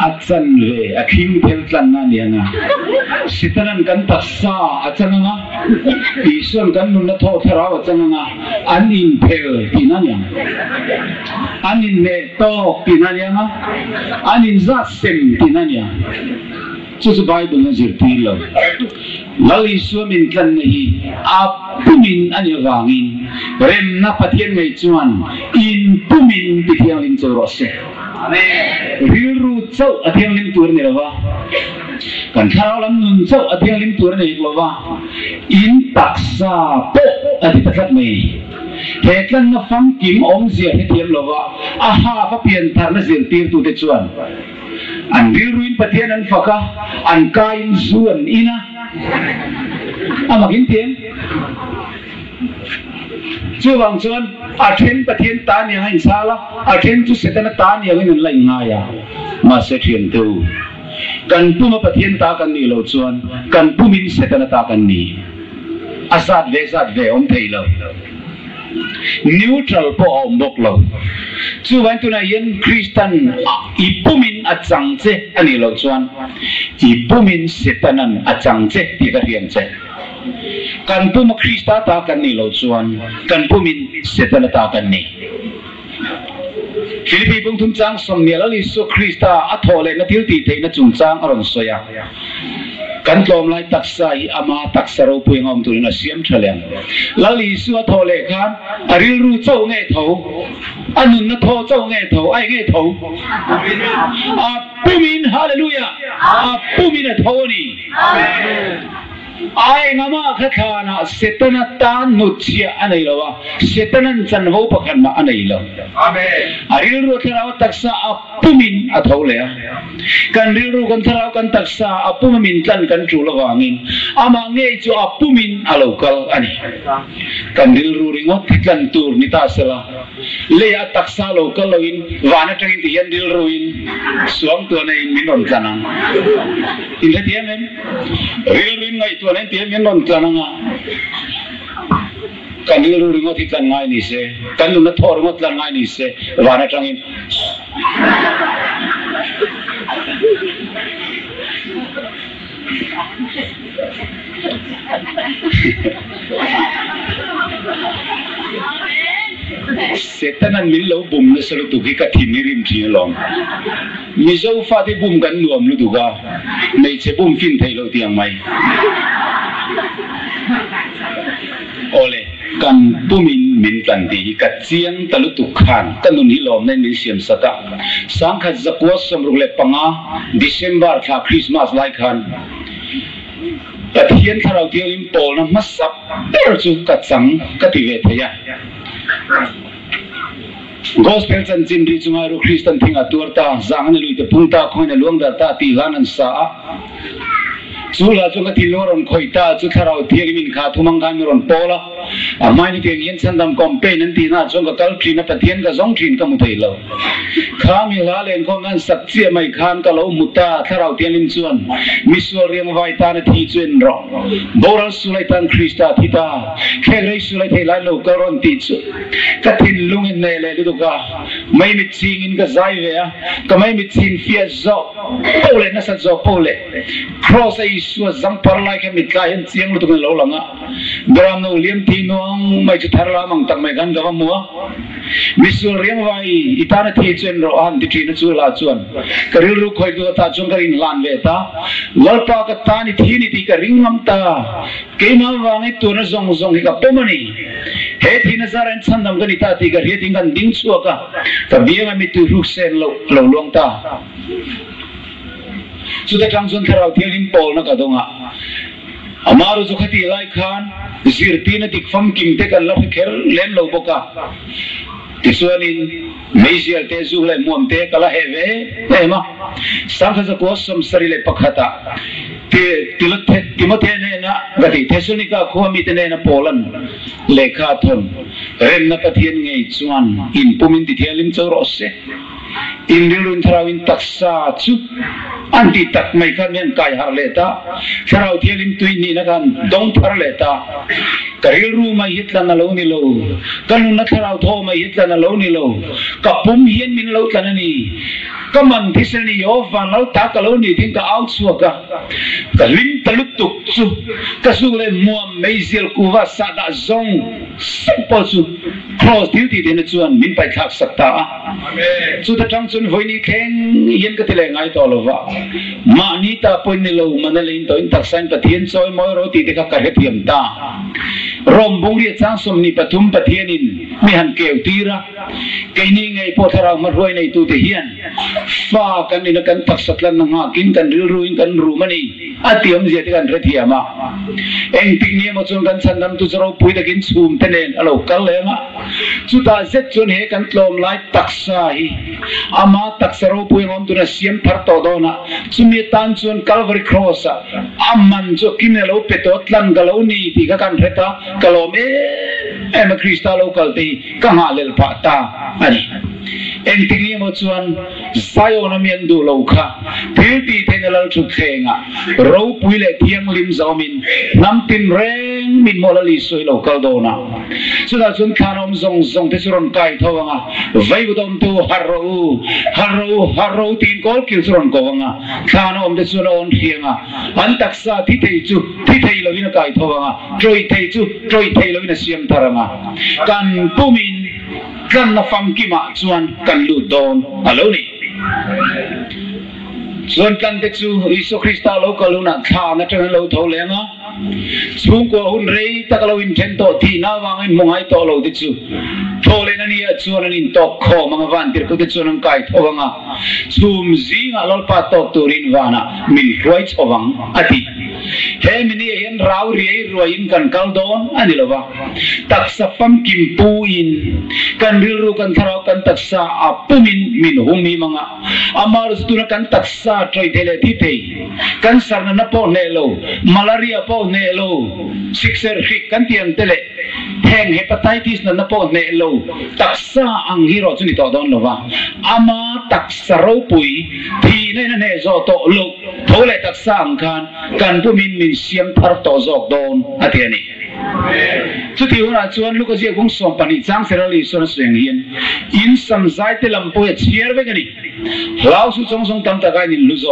achan ve akhim thel Tlanna nianga sitanan kan taksa achananga ison kan nun na tho tharau achananga anin phel tinanya anin ne to tinanya anin za sem tinanya chu Bible na zirtir lo lali suamin kan hi apumin ani wangin rem na pathian ngai chuan in pumin ti thiang lim choro se rilru chau athiang lim tur ni lawa kan tharau lam nun chau athiang lim tur ni lawa in taksa po ati taklat mai he Tlanna famkim om zia he thiam lawa aha pa pian thar na zirtir tu te chuan an rilruin pathian an faka an kain zuan ina mặc hình tiếng chưa bằng chuan thiên bát thiên ta niệm hành sa la thiên chú sẽ tên ta niệm hình lại ngay à mà sẽ thiền tu kan pu ma bát thiên ta kan ni lo chuan kan pu min sẽ tên ta kan ni asat ve om thei lo neutral po om bok lo chu wan tu na yen Christian ipumin achang che ani lo chuan ipumin setanan achang che ti ka rian che kan pu ma Krista ta kan ni lo chuan kan pu min setana ta kan ni Philippi bung thum chang som ne la li so Krista athole na til ti the na chung chang aron soya kan tlom lai taksai ama taksaro puingom tu na siam thalem lali su athole khan aril ru chau nge tho anun na tho chau nge tho ai nge tho pumin hallelujah pumin tho ni amen ai ngama khathana setana tan nuchia anei lawa setanan chanvo pakhan ma anei lo amen aril ru tharaw taksa apumin athole kan ril ru kan tharaw kan taksa apumin tlan kan chu lawangin ama nge chu apumin alokal ani kan ril ru ringot tlan tur nita sela le a taksa lokal loin wana tangin ti yan ril ruin suam tu nei minon kanang in the yemen ril rin ngai tu nei ti minon kanang kan ril ru ringot tlan ngai ni se kan lu na thor ngot tlan ngai ni se wana tangin setanan min lo bum na salu tu ki ka thinirim thi long mi zo fa de bum kan nuam lu du ga nei che bum fin thei lo tiang mai ole kan pumin min tlan ti ka chiang talu tu khan kanun hi lom nen min siam sata sangkha zakwa samruk le panga December tha Christmas lai khan pathian tharau tialim pol na masap per chu ka chang ka ti ve theya gospel chan chin ri chunga ru Christian thinga turta zang na lui te pungta khoina luang da ta ti lanan sa chula chunga ti loron khoita chu tharau thiamin kha thumang kan ron pola amai ni teng yen chandam campaign an ti na chunga kal trina pathian ka zong trin ka mu thei lo khami la len ko ngan sak chia mai khan ka lo muta tharau tialim chuan misol riang vai ta na thi chen ro boral sulai tan Krista thita khelei sulai thei lai lo ka ron ti chu ka thin lungin ne le lu ka mai mit sing in ka zai ve a ka mai mit sin fia zo pole na sa zo pole cross ai su zang par lai ka mit lai hen chiang lu tu lo langa gram no liam thi nong mai chu thar la mang tak mai gan ga mu misol riang vai itana thi chen ro an ti na chu la chuan karil ru khoi do ta chung karin lan ve ta lalpa ka ta ni thi ni ti ka ringam ta ke ma wangai tu na zong zong ka pomani he thi na zaran chandam ga ni ta ti ka he ting kan ding chu ka ka biang mi tu ru sen lo long ta chu ta tang chun tharau thialim pol na ka donga amaru chu khati lai khan zirtir na dik famkim te kan la kher len lo boka tisuanin meisial te zu le muam te kala heve ema sangkha za ko som sari le pakhata te tilothe timothe ne na gati thesunika khomi te ne na polan lekha thon ren na pathian ngei chuan in pumin ti thialim choro se in rilun tharawin taksa chu anti tak mai khan men kai har leta tharau thialim tuini na kan dong thar leta karil ru mai hitla na lo ni lo kanu na tharau tho mai hitla na lo ni lo kapum hian min lo tlanani kaman thisani yo van lo ta ka lo ni thing ka out su ka kalim talut tuk chu ka su le muam meisial kuwa sa da zong simple chu cross duty den chuan min pai thak sakta amen chu ta tang chun voini theng yen ka tile ngai to lo wa ma ni ta poin ni lo manalin to in tak san pathian choi moi ro ti te ka ka hethiam ta rom bung ri chang som ni pathum pathianin mi han keu tira ke ni ngai po thara ma roi nei tu te hian fa kan ni na kan tak satlan na nga kin kan ril ruin kan ru mani atiam je te kan rethiama eng tik ni mo chung kan chandam tu zaro pui da kin chum tenen alo kal le ma จุดาเจ็ดจนเหกันลมไล่ตักษาฮีอามาตักษารูปุยงอมตุนเสียมพัดต่อโดนะจุมีตันจนคัลวารีครอสอามันจุกินเอโลเปโตตลันกะโลนีที่กันเรตากะโลเอมคริสตัลโลกัลตีกังหาเลลปะตาอันนี้เอ็นที่นี่มาชวนสายโอนามีนดูโลกะเพื่อที่เทนลัลชุดเข่งะรูปุยเล็กยังลิมซามินน้ำตินเร่งมินโมลลิสวยโลกัลโดนะสุดท้ายชวนขานอมซงที่สุรนไก่ทว่างะไว้บุตรตัวฮารูตีนกอลคิวสุรนกว่างะขานอมที่สุรนเฮียงะอันตักษาที่เทจูที่เทลวินไก่ทว่างะโจยเทจูโจยเทลวินเสียมทารังะกันปุมินกันนับฟังกิมาชวนกันลุดโดนฮัลโหลนี่ส่วนกันเด็กสูอิสุคริสต์โลกาลุนักข้านักเรียนเราทเลงะสุ่งกัวหุ่นเรย์ตะกลวินเทนโตที่น่าวังอินมงไอโตเราเด็กสูทเลนันนี่ชวนนินตกข้อมังวันที่เราเด็กสูนังไก่ทวังะสุ่มซิงะลลปาโตตุรินวานะมิลรวยทวังอดีเฮมินีเห็นราวเรียรวยอินกันกัลโดนอันนี้ละวะตักษะฟัมกิมปูอินกันริลรูกันทาราวกันตักษะอัปมินหุมีมังะอามารุสตุนกันตักษะโจยเทเลที่เทกันสารนับโปเนโลมาลารียาโปเนโลซิกเซอร์ฟิกกันเตียงเทเลแห่งเฮปาไตติสนับโปเนโลตักษะอังฮิโรจุนิโตโดนละวะอามาตักษะรูปุยที่ในนั้นเฮโซโตโลโทเลตักษะอังคารกันผู้มินเสียมพาร์ตโซกโดนอาทิตย์นี้สุดที่หัวหน้าชวนลูกเสียกงสมปนิจังเสรีส่วนเสียงเฮียนอินสัมใจเตลัมโพยเชียร์เวกันนี่ลาวสุทรงตามตะการนิลุโซ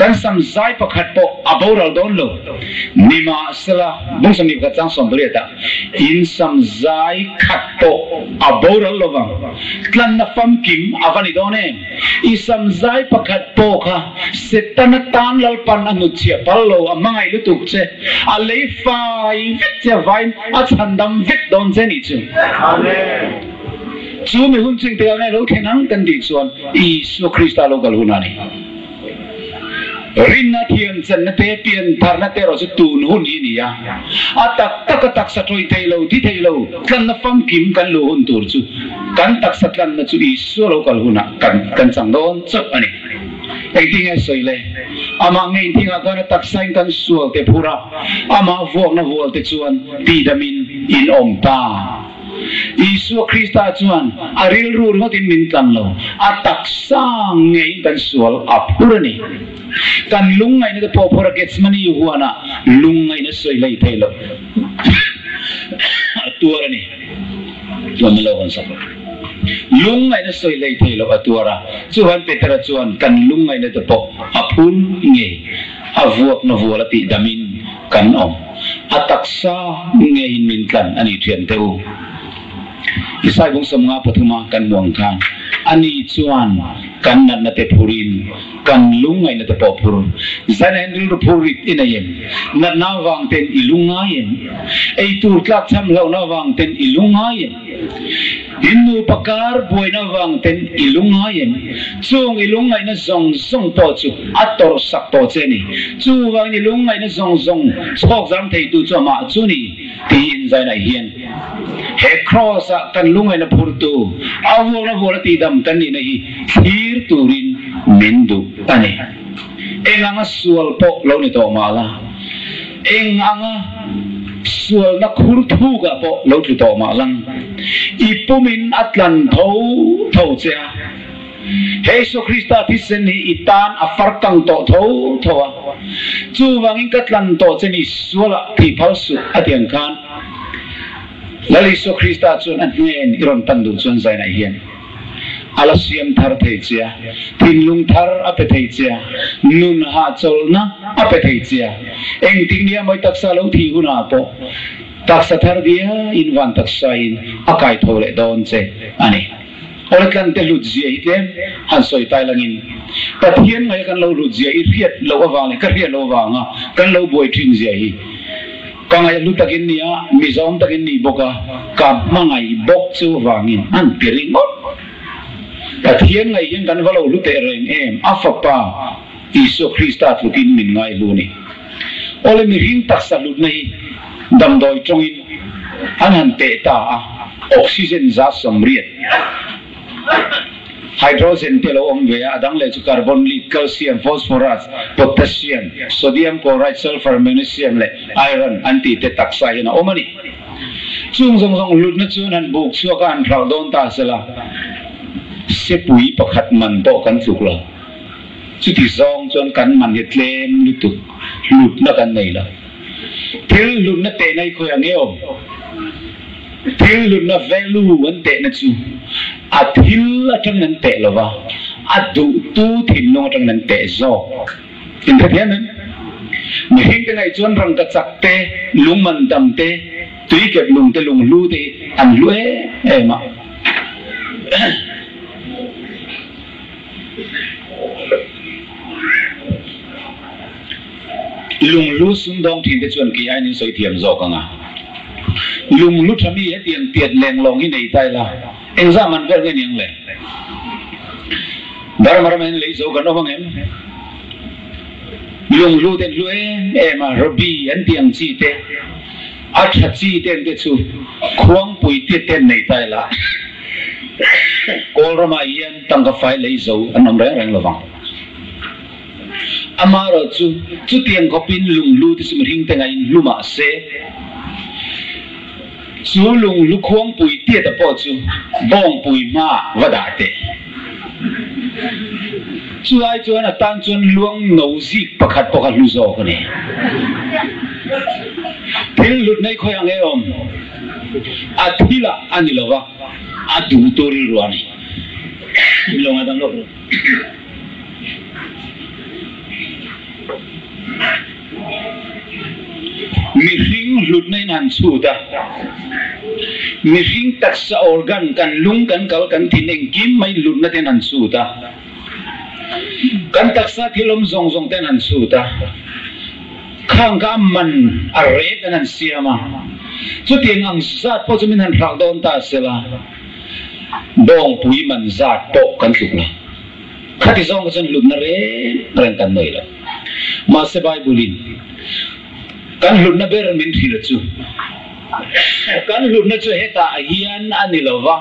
กันสัมใจประคัดโปอับอรัลโดนโลนิมาสละบุ้งสมิบกับจังสมบริตาอินสัมใจขัดโปอับอรัลโลวังตลันนัฟฟัมกิมอาฟันิโดเนอิสัมใจประคัดโปค่ะเสตันตานลลปันอนุเชียปัลโลอามังไงลุตุกเชอเลฟายวิจวายอาชันดัมวิดโดนเจนิจุจูมีหุ่นจริงเดียวในโลกแห่งนั้นกันดีส่วนอิสุคริสต์โลกาลุนานีรินนาเทียนจันนเตเปียนทาร์นเตโรสตูนหุ่นยินียาอาตักสัตว์ไทยโลที่ไทยโลกันนับฟังกิมกันโลหุ่นตัวจูกันตักสัตว์กันนัจูอิสุโลกาลุนากันสังโดนจับอันนี้ไอ้ที่ไงสวยเลยอามาไงที่งากันตักสังกันสวลเตพูระอามาวัวนะวัวเตชวนตีดามินอินอมตาอิสุคริสต์ชวนอาริลรูร์งตินมินตันโลอาตักสังไงกันสวลอับพูระนี่กันลุงไงนี่ก็พอพูระเกสมันอยู่หัวนะลุงไงนี่สวยเลยไทยโลตัวนี่วันนี้เราวันสัปดาห์ลุงไงนั่นสวยเลยเทลตัวระส่วนเปตระส่วนกันลุงไงนั่นตะปอกอภุนเงยอวัวนวัวละติดามินกันอมอัตักษาเงยมินกันอันนี้เทียนเทวอิสายบงสมงาปฐุมากันมวงกันอันนี้ส่วนกันนั่นนัตพูรินกันลุงไงนั่นตะปอกพูรุจันเห็นรูปพูริตอินเองนั่นน่าวังเต็นอิลุงไงไอตูร์คลักทำเราน่าวังเต็นอิลุงไงฮินดูปากการบวยน่าวังเต็นอิลุงไงช่วงอิลุงไงนั่นส่งต่อจูอัตโตสักต่อเจนี่ช่วงอิลุงไงนั่นส่งชอกจำเทตูจ้ามาจูนี่ที่อินใจในเฮียนเฮครอสกันลุงไงนั่นพูดตูอาวัวน่าวัวละตีดำกันนี่นะฮีฮีร์ตูรินมินดูอันนี้เอ็งอ่ะสวลโปเราเนี่ยตัวมาละเอ็งอ่ะสวลนักขุดทูกับโปเราเนี่ยตัวมาลังอีปุ่มินอัตลันเท่าเจ้าเฮซูคริสต์ที่เสนีอิตานอัฟฟาร์ตังโตเท่าจูวังอิกัตลันโตเจนิสวลที่พัสุอดียงกันแล้วเยซูคริสต์ส่วนอันเงี้ยอิรอนตันดูส่วนใจในเฮียนAlasiam thar theichia tinlung thar apetheichia nun ha cholna apetheichia engting nia moi taksa lo thi huna po taksa thar dia inwan taksa in akai thole don che ani olkan te lujia hitem han soi tai langin pathian ngai kan lo lujia I riat lo awang ka riat lo wanga kan lo boi thin zia hi kangai lu takin nia mizom takin ni boka ka mangai bok chu wangin an piringot Pathian ngai hian kan valo lu te reng em afapa Isu Krista tukin min ngai lu ni ole mi ring tak salut nei dam doi chongin an han te ta a oxygen za somriat hydrogen telo omve adang le chu carbon lead calcium phosphorus potassium sodium chloride sulfur magnesium le iron anti te taksa hina omani chung zong zong lut na chu nan buk chu kan thau don ta sela se pui pakhat man to kan chukla chu ti zong chon kan man he tlem ni tu lut na kan nei la thil lut na te nai khoi angeo thil lut na value an te na chu a thil atang nan te lova a du tu thin no atang nan te zo in the thian mi hing te ngai chon rang ka chak te lung man dam te tui kep lung te lung lu te an lue ma lung lu sung dong thin te chuan ki ai nin soi thiam zo ka nga lung lu thami he tiang tiat leng long hi nei tai la exam an ver nge niang le dar mar men le zo ka no bang em lung lu ten lu em a robi an tiang chi te a tha chi ten te chu khuang pui te ten nei tai la kol rama yen tang ka fai le zo an nom reng reng lovang amaro chu tiang ko pin lung lu ti sum ring tenga in luma se chu lung lu khuang pui te ta po chu bong pui ma wada te chu ai chuan a tan chuan luang no zik pakhat pakhat lu zo ka ni thil lut nei khoi ang eom a thila ani lova a du tori ruani longa dang lo mi ring lut nei nan chu ta mi ring tak sa organ kan lung kan kal kan thineng kim mai lut na ten an chu ta kan tak sa thilom zong zong ten an chu ta khang ka man a re kan an siama chu tiang ang zat po chumin han rak don ta sela dong pui man zat po kan chukla khati zong ka chon lut na re ren kan noi la ma se bai bulin kan lut na ber min thila chu kan lut na chu heta hian ani lova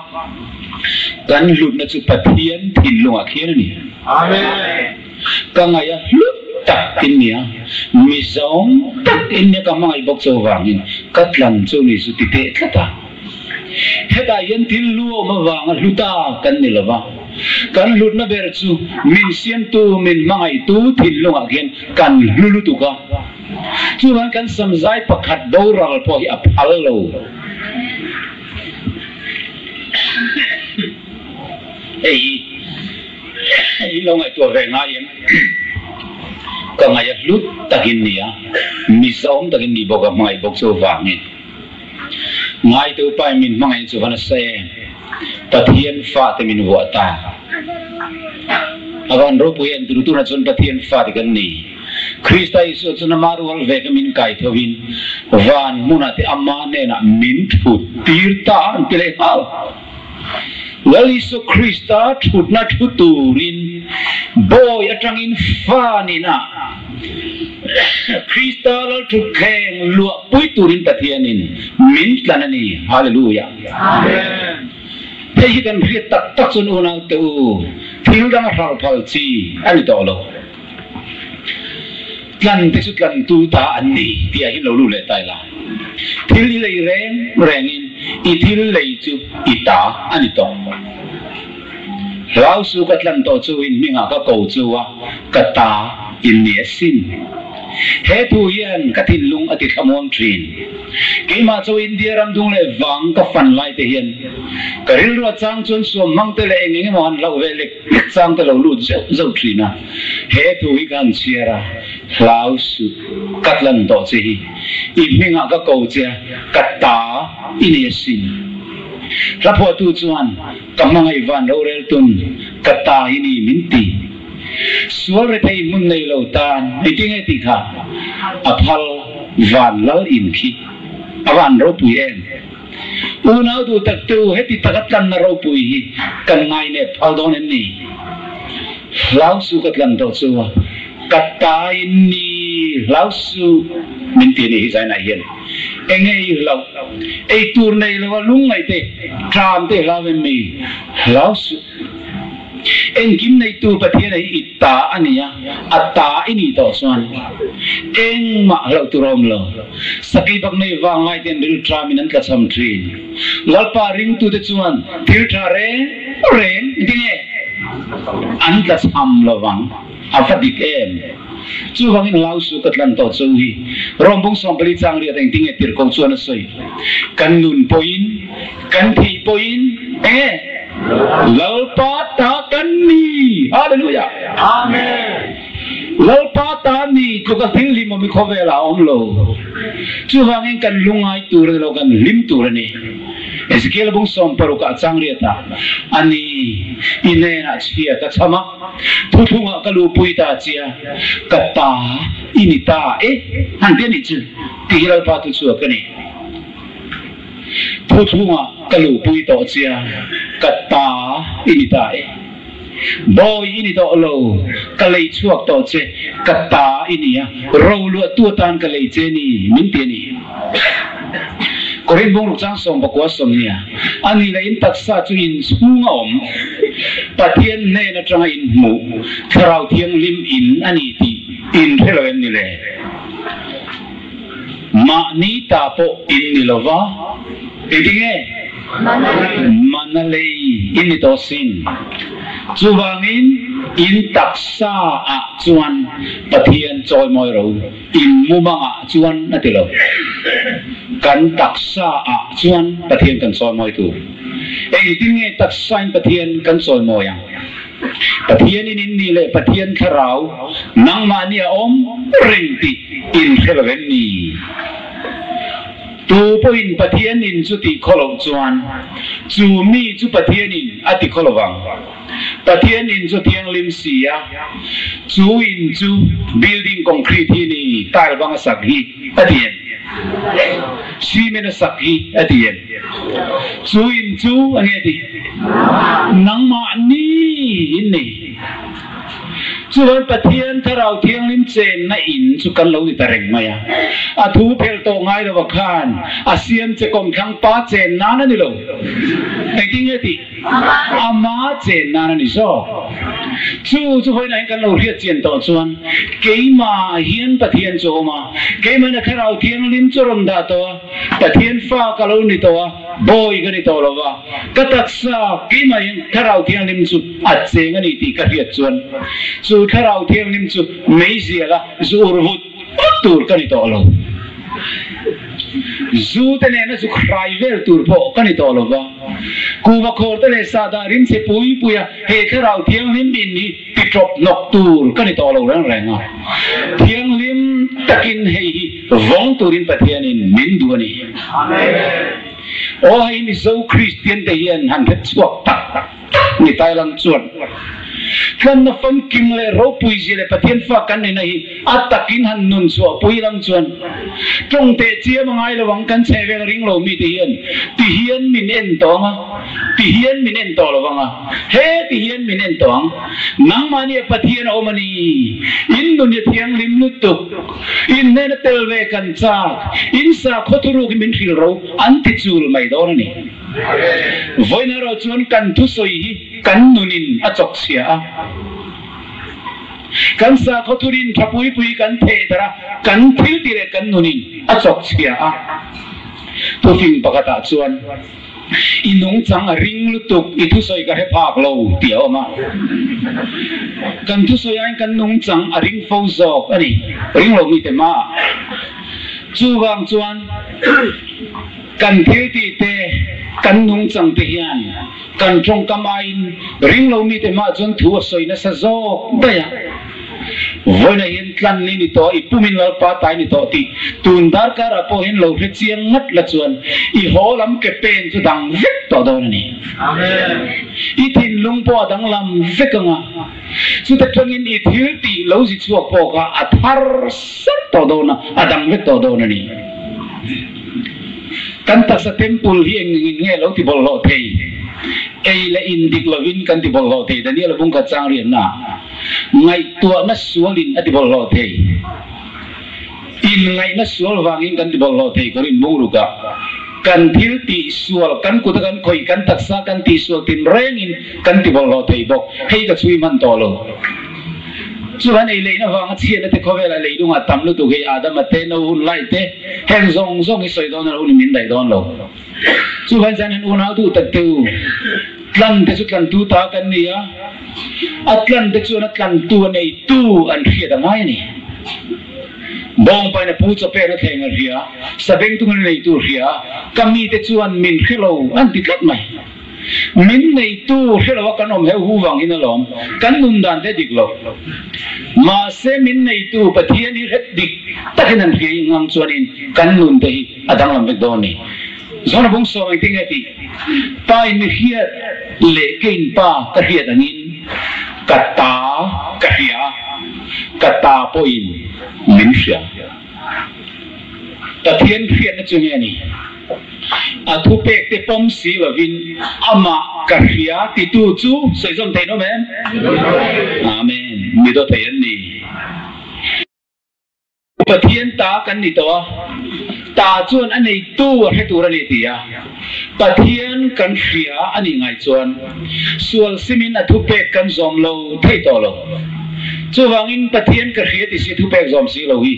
kan lut na chu pathian thin lunga khian ni amen kangaya lut tak inia misong tak inia kamai bok so wangin katlan chu ni su ti te tlata heta yen til lu ma wang luta kan ni lova kan lut na ber chu min sian tu min mangai tu thin lunga khian kan lulu tu ka chuan kan samzai pakhat doral po hi aphal lo ei lo ngai to ve nga yen ka ngai lut takin nia mi zom takin ni boka mai bok so wangin ngai tu pai min mangai chu hana se pathian fa te min wa ta awan ro puyen tu tu na chon pathian fa te kan ni Krista isu chuna marual vekamin kai thovin van munate amma ne na min thu tirta an tele hal lali so Krista thut na thu turin boy atangin fani na Krista lal thu kheng lu pui turin pathianin min tlanani hallelujah amen thei kan ri tak tak chun una tu thil dang hal phal chi ani to lo tlan te su tlan tu ta ani ti a hin lo lu le tai la thil lei reng rengin i thil lei chu i ta ani to lau su ka tlan to chu in minga ka ko chu wa ka ta in ni sin he thu yen ka tin lung ati thamon trin ke ma chu india ram dung le wang ka fan lai te hian ka ril ro chang chun so mang te le engeng mo han lo ve le chang te lo lu zo trina he thu hi kan chiara lau su katlan to che hi i minga ka ko che ka ta ini sin rapo tu chuan kamangai van ro rel tun ka ta ini minti sual re thei mun nei lo tan meeting e ti kha aphal van lal in khi awan ro pui en unau tu tak tu heti takatlan na ro pui hi kan ngai ne phal don en ni lau su katlan to chu katai ni lau su min ti ni zai na hian anh ấy lâu ấy tour này là lung này thế tram thế là về mi lão su anh kim này tu bát thiên này ít ta anh ya ta ini to xuan anh mà lâu tu rom lo sakit bak này vang lại tiền được tram mình ăn cả sam train lalpa ring tu thế xuan thiếu tra ren nghe ăn cả sam lo vang apa dik em chu vang in lau su katlan to chu hi rombong som bali chang ria teng ting e tir kong chuan soi kan nun poin kan thi poin lalpa ta kan ni hallelujah amen lalpa ta ni chu ka thil lim mi khovela om lo chu vang in kan lungai tur lo kan lim tur ni Ezekiel bung som paruka chang ria ta ani inena chia ka chama thuthunga kalupui ta chia kata inita han dia ni chu tiral pa tu chu ka ni thuthunga kalupui to chia kata inita boy ini to lo kalei chuak to che kata inia ro lu tu tan kalei che ni min te ni Korin bung rukchang som bakwa som nia ani la in taksa chu in sunga om pathian ne na tanga in mu tharau thiang lim in ani ti in thelawen ni le ma ni ta po in ni lova edinge manalei ini to sin chuwangin in taksa a chuan pathian choi moi ro in mumanga chuan natilo kan taksa a chuan pathian kan choi moi tu ei tinge taksa in pathian kan choi moi yang pathian in ni le pathian tharau nang mania om ringti in khelawen ni tu poin pathian in chu ti kholo chuan chu mi chu pathian in ati kholowang pathian in chu thiang lim sia chu in chu building concrete hi ni tile bang sak hi atien cement sak hi atien chu in chu ane ti nang ma ni in ni chuan pathian tharau thiang lim chen na in chu kan lo ni tareng maya a thu phel to ngai lo khan a siam che kom khang pa chen na na ni lo ai ting ti ama chen na na ni so chu hoi nai kan lo riat chen to chuan keima hian pathian chu ma keima na tharau thiang lim chu rom da to pathian fa ka lo ni to boy ga ni to lo wa ka taksa keima hian tharau thiang lim chu a che nga ni ti ka riat chuan chu tharau thiang lim chu mei zia la zu urvut tur ka ni to lo zu te ne na zu khrai vel tur po ka ni to lo wa ku ba khor te le sa da rim se pui puya he tharau thiang lim bin ni ti trop nok tur ka ni to lo rang rang a thiang lim takin hei vong turin pathian in min du ni amen o hai ni zo christian te hian han het chuak tak ni tai lang chuan Tlanna Famkim le ro pui zile pathian fa kan ni nahi atakin han nun so pui lam chuan tong te chia mangai lo wang kan chewel ring lo mi ti hian min en tonga ti hian min en to lo wanga he ti hian min en tong nang mani pathian o mani in dunya thiang lim lu tu in ne na tel ve kan cha in sa khoturu ki min thil ro an ti chul mai do ni voina ro chuan kan thu soi hi kan nunin a chok sia kan sa khoturin thapui pui kan the dara kan thil tire kan nunin a chok sia tu fin pakata chuan inung chang a ring lutuk I thu soi ka he phak lo tiaw ma kan thu soi an kan nung chang a ring fo zok ani ring lo mi te ma chu wang chuan kan thil ti te kan nung chang te hian kan trong kamain ring lo mi te ma chon thu soi na sa zok daya voina hian tlan ni to I pumin lal pa tai ni to ti tun dar ka ra po hin lo hre chiang ngat la chuan I holam ke pen chu dang vek to do ni amen I thin lung po dang lam vekanga chu ta thangin I thil ti lo ji chuak po ka athar sar to do na adang vek to do ni kan ta sa temple hi eng nge lo ti bol lo thei ei la in dik lovin kan ti bol lo thei daniel bung ka chang rian na ngai tua na sualin ati bol lo thei in ngai na sual wangin kan tibol lo thei korin muruka kan thil ti sual kan kutakan khoi kan taksa kan ti sual tin rengin kan tibol lo thei bok hei ka chui man to lo chuan ei leina wanga chian te khowela leidunga tamlu tu ge adam te no hun lai te hen zong zong i soi don lo ni min dai don lo chuan janin una tu ta tu tlan te chu tlan tu ta kan nia atlan te chu na tlan tu nei tu an khia da ngai ni bong pa na pu cho pe na theng a ria sabeng tu nei tu ria kami te chuan min khelo an ti tlat mai min nei tu khelo kan om he hu wang in alom kan nun dan te dik lo ma se min nei tu pathian hi het dik takin an ri ngam chuan in kan nun te hi adang lam bek don ni zona bong so ai ting ati pa in hiat le kein pa ka hiat angin kata kahia kata poin min sia pathian hiat na chung ani thu pek te pom si wa vin ama kahia ti tu chu sei zom thei no men amen mi do thei an ni pathian ta kan ni to ta chuan anei tu he tur ani tia pathian kan hria ani ngai chuan sual simin thu pek kan zom lo thei to lo chu wangin pathian ka hria ti si thu pek zom si lo hi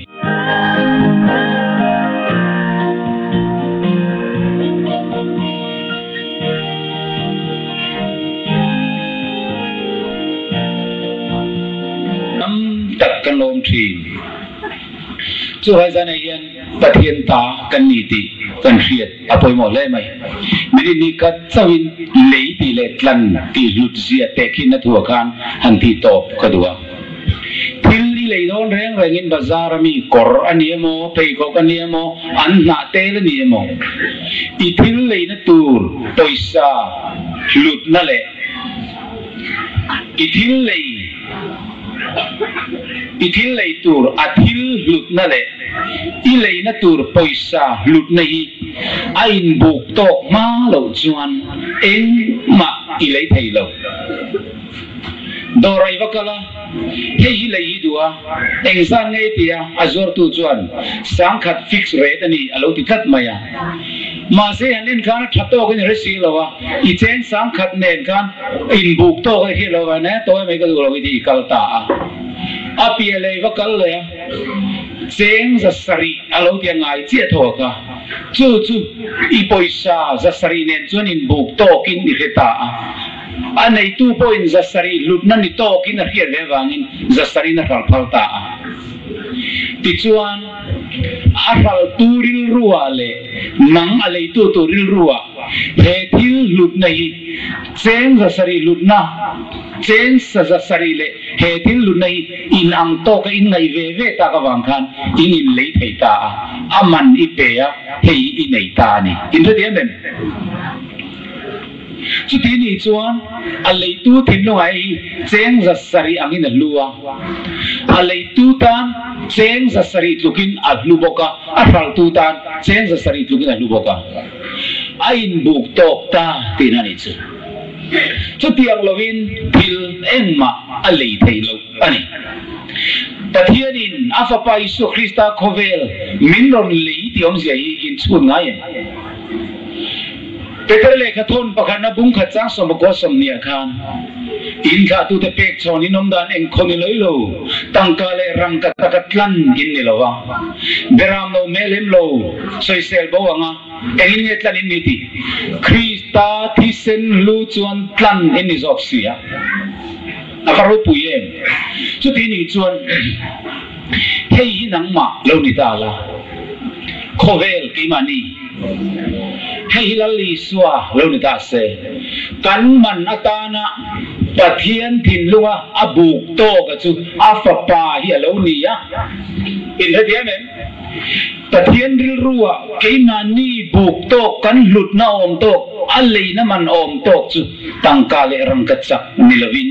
tak kan lom thi chu hai zan hian pathian ta kan ni ti kan hriat apoi mo le mai miri ni ka chawin lei ti le tlan ti lut zia te khin na thua khan han ti top kadua thil li lei don reng rengin bazar mi kor aniemo pei ko kaniemo an na te le niemo I thil lei na tur poisa lut na le I thil lei tur athil lut na le I lei na tur poisa lut na hi ain buk tok ma lo chuan eng ma I lei thei lo dorai wakala hei hi lei dua eng san ngai tia azor tu chuan sang khat fix rate ani alo ti khat maya ma se hanin khana thatto ko ni resi lawa I chen sang khat nen kan in buk to ko hi lawa na to mai ka du lo di kalta apia lei wakal le cheng za sari alo ti ngai che thoka chu I poisa za sari nen chuan in buk to kin ni heta anei tu point za sari lut na ni to kin a hian le wangin za sari na khal phalta ti chuan a hal turil ruwa le nang alei tu turil ruwa he thil lut na hi cheng za sari lut na cheng sa za sari le he thil lut na hi in ang to ka in ngai ve ta ka wang khan in lei thei ta aman I pe ya hei I nei ta ni in the end chu ti ni chuan a lei tu thin lo ai cheng za sari angin a lua a lei tu tan cheng za sari tlukin a lu boka a hral tu tan cheng za sari tlukin a lu boka a in buk tok ta tin ani chu tiang lovin thil engma a lei thei lo ani pathianin afapa Isu Krista khovel minron lei ti om zia in chun ngai Peter le khathon pakhana bung khachang somko somnia khan in kha tu te pek chon inom dan eng khoni loilo tangka le rang ka takatlan in ni lowa beram no melem lo soisel bowanga engin nge tlan in miti Krista thisen lu chuan tlan in ni zopsia akaru puyem chu ti ni chuan hei hinang ma lo ni ta la khovel ki mani hei lali suwa lo ni ta se kan man atana pathian thin lunga abuk to ka chu afapa hi lo ni ya in the diamen pathian ril ruwa ke mani buk to kan lut na om to alei na man om to chu tangka le rang ka chak nilovin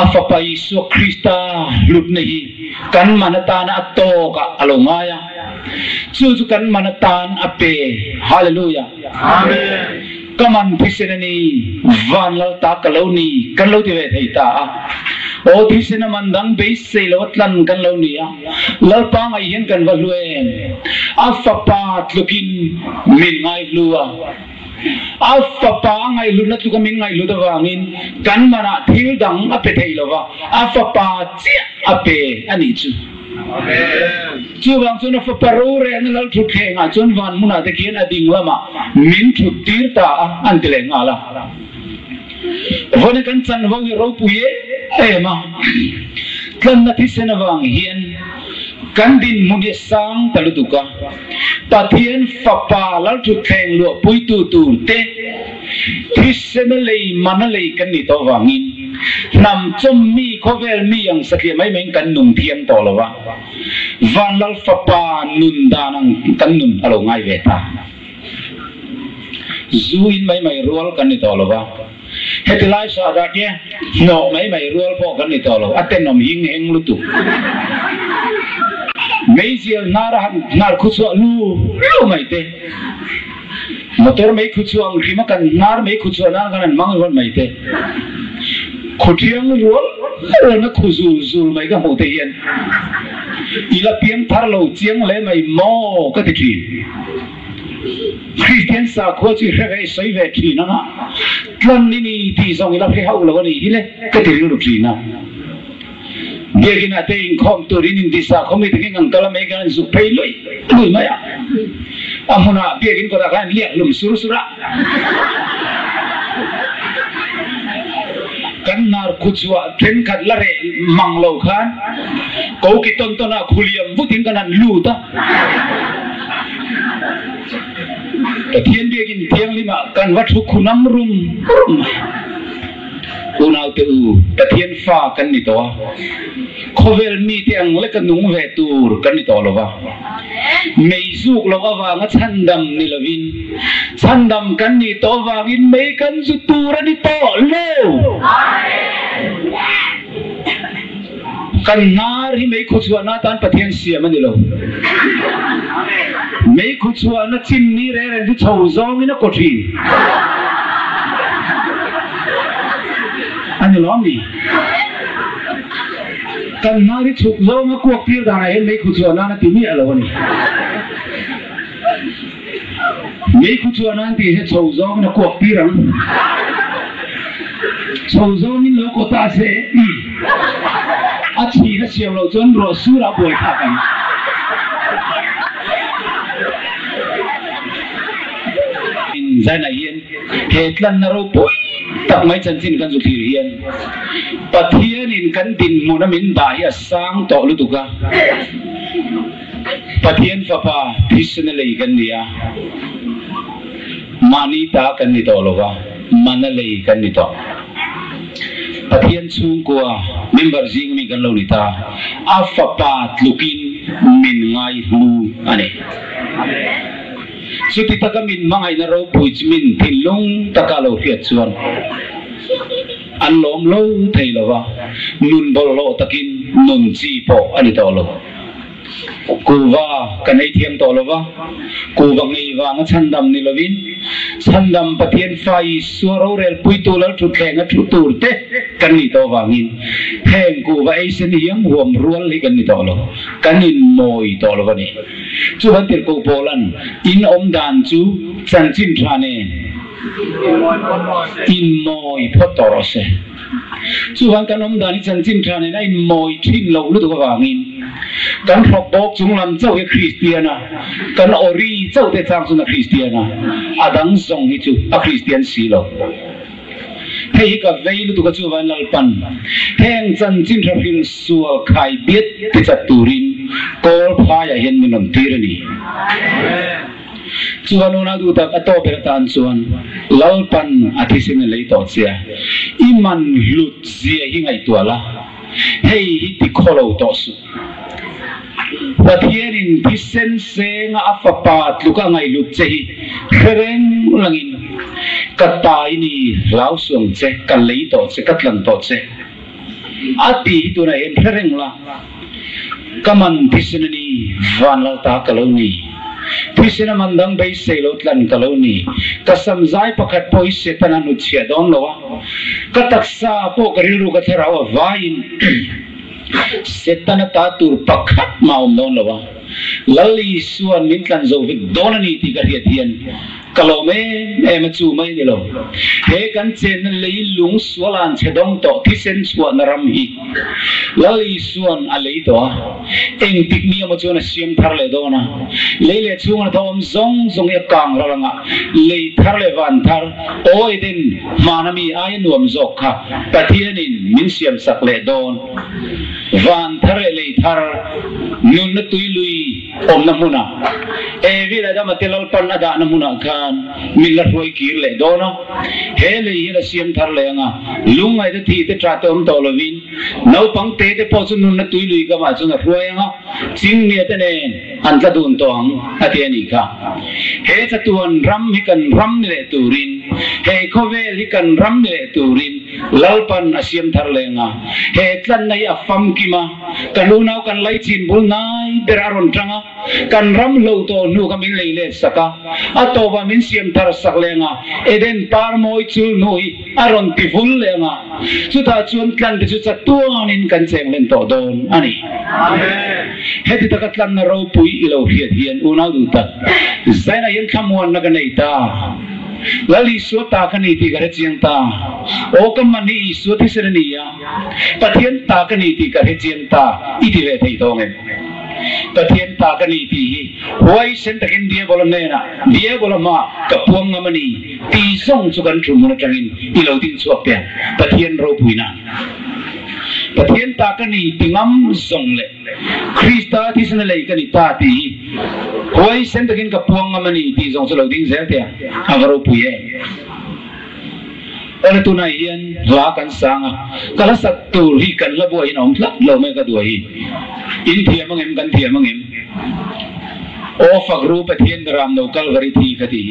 afapa Isu Krista lut nahi kan manatan atto ka alongaya chu kan manatan ape hallelujah amen kaman pisenani van lau ta kaloni kan lau ti ve thei ta o thi sena mandang be se lo tlan kan lo nia lal pa ngai hian kan va luem a fa pa tlukin min ngai lua a fa pa ngai lu na tluka min ngai lu da wangin kan mana thil dang a pe thei lo wa a fa pa chi a pe ani chu chú vang chun fa paru re an lal thu khenga chun van muna te kian ading lama min thu tir ta an tele ngala vone kan chan vo ro puye ema kan na thi sena wang hian kan din muni sang taluduka pathian fa pa lal thu kheng lo pui tu tu te thi sena lei manalei kan ni to wangin nam chom mi khovel mi yang sakhe mai meng kan nung thiam to lawa van lal fa pa nun danang kan nun alo ngai ve ta zuin mai mai rol kan ni to lawa hetilai sa da ke no mai mai rol po kan ni to lawa aten nom hing heng lu tu mai zial nar khuso lu mai te motor mai khuso ang rima kan nar mai khuso na kan mang ron mai te khutiang rual na khuzul zul mai ka hote hian ila piang thar lo chiang le mai mo ka ti thi Christian sa kho chi re sai ve thi na tlan ni ti song ila phe hau lo ni hile ka ti lu thi na begin ate in khom to rin in disa khomi te ngang kala mai kan su phei loi mai amuna begin ko da kan liak lum suru sura kan nar kuchwa tren khat la re manglo khan ko ki ton tona khuliam butin kanan lu ta pathian begin thiang lima kan wathu khunam rum unau te u pathian fa kan ni to khovel mi te ang le kan nung ve tur kan ni to lowa mei zuk lo wa nga chandam ni lovin chandam kan ni to wangin mei kan zu tur ni to lo kan nar hi mei khuchwa na tan pathian siam ani lo mei khuchwa na chin ni re re di chou zong ina ko thi ani lo mi kan nari chuk zo ma kuak pir da na hen mei khuchwa na ti mi alo ni mei khuchwa na ti he chou zo na kuak pirang chou zo ni lo ko ta se a chi na siam lo chon ro su ra boi kha kan in zana yen he tlan na ro pui tak mai chan chin kan zu thir hian pathian in kan din muna min da ya sang to lu tu ka pathian fa pa thisna lei kan nia mani ta kan ni to lo wa mana lei kan ni to pathian chung kwa member jing mi kan lo ni ta a fa pa lukin min ngai lu ane suti tagamin mangai na ro puichmin thinlung takalo hiat chuan an lom lo thei lawa nun bol lo takin nun chi po ani to lo kuwa kanai thiam to lawa kuwa ngai wa nga chandam ni lovin chandam pathian fai suaro rel puitulal thu khenga thu turte kan ni to wangin heng kuwa aisen hiam huam rual li kan ni to lo kanin moi to lo ni chu han tir ko polan in om dan chu chan chin thane in moi photorose chu han kan om dan chan chin thane na in moi thin lo lu to wangin kan thok bok chung lam chau he christiana kan ori chau te chang su na christiana adang song hi chu a christian si lo hei ka veilu tu ka chu van lal pan heng chan chin tha hil sual khai biet ti chat turin kol phaya hen minom tirani chuan ona du tak ato bertan chuan lal pan athisin lei to chia iman lut zia hi ngai tuala hei hi ti kholo to su pathian in thisen senga afapat luka ngai lut chehi khereng langin katai ni lau suang che kalei to che katlan to che ati tu na en khereng la kaman thisnani van la ta kaloni thi sena mandang bay selot lan kaloni kasam zai pakhat poi setana nu chia don lowa kataksa po kariru ka tharawa vain setana ta tur pakhat maum don lowa lali suan min kan zo vik donani ti ka hian kalome emachu mai ni lo he kan chen lei lung swalan chedong to thisen chwa naram hi lali suan alei to eng tikmi ma chona siam thar le dona leile chung thom zong zong ya kang ranga lei thar le van thar oi din manami ai nuam zok kha pathianin min siam sak le don van thar lei thar nun na tuilui om namuna e vila da matelal pan ada namuna kan min la roi kir le dona he le hila siam thar le nga lungai de thi te tra tom to lovin no pang te te po chu nun na tuilui ka ma chu na roi nga ching ne te ne an tla dun tong atiani ka he cha tuan ram hi kan ram le turin he khovel hi kan ram le turin lalpan asiam thar le nga he tlan nai a famkim ma kanunau kan lai chin bul nai beraron tranga kan ram lo to nu ka min le saka ato ba min siam thar sak le nga eden par moi chul noi aron ti ful le nga chu ta chuan tlan de chu cha tuanin kan cheng len to don ani amen heti ta tlan na ro pui ilo hiat hian unau du ta zaina yen khamwan na ganai ta lali suata kani ti gare chiang ta o kam mani suati serania pathian ta kani ti gare chiang ta iti ve thei to nge pathian ta kani ti hi huai sen takin dia bolam ne na dia bolama kapuang ngamani ti song chu kan thum na tangin ilo tin chuak te pathian ro puina pathian ta kani tingam song le krista ti sen le kani ta ti huai sen takin kapuang ngamani ti song chu lo ding zel te avaro puye ela tunai hian la kan sanga kala sak tur hi kan la boi nom thlak lo me ka duai in thiam angem kan thiam angem o fak ru pathian ram no kal vari thi khati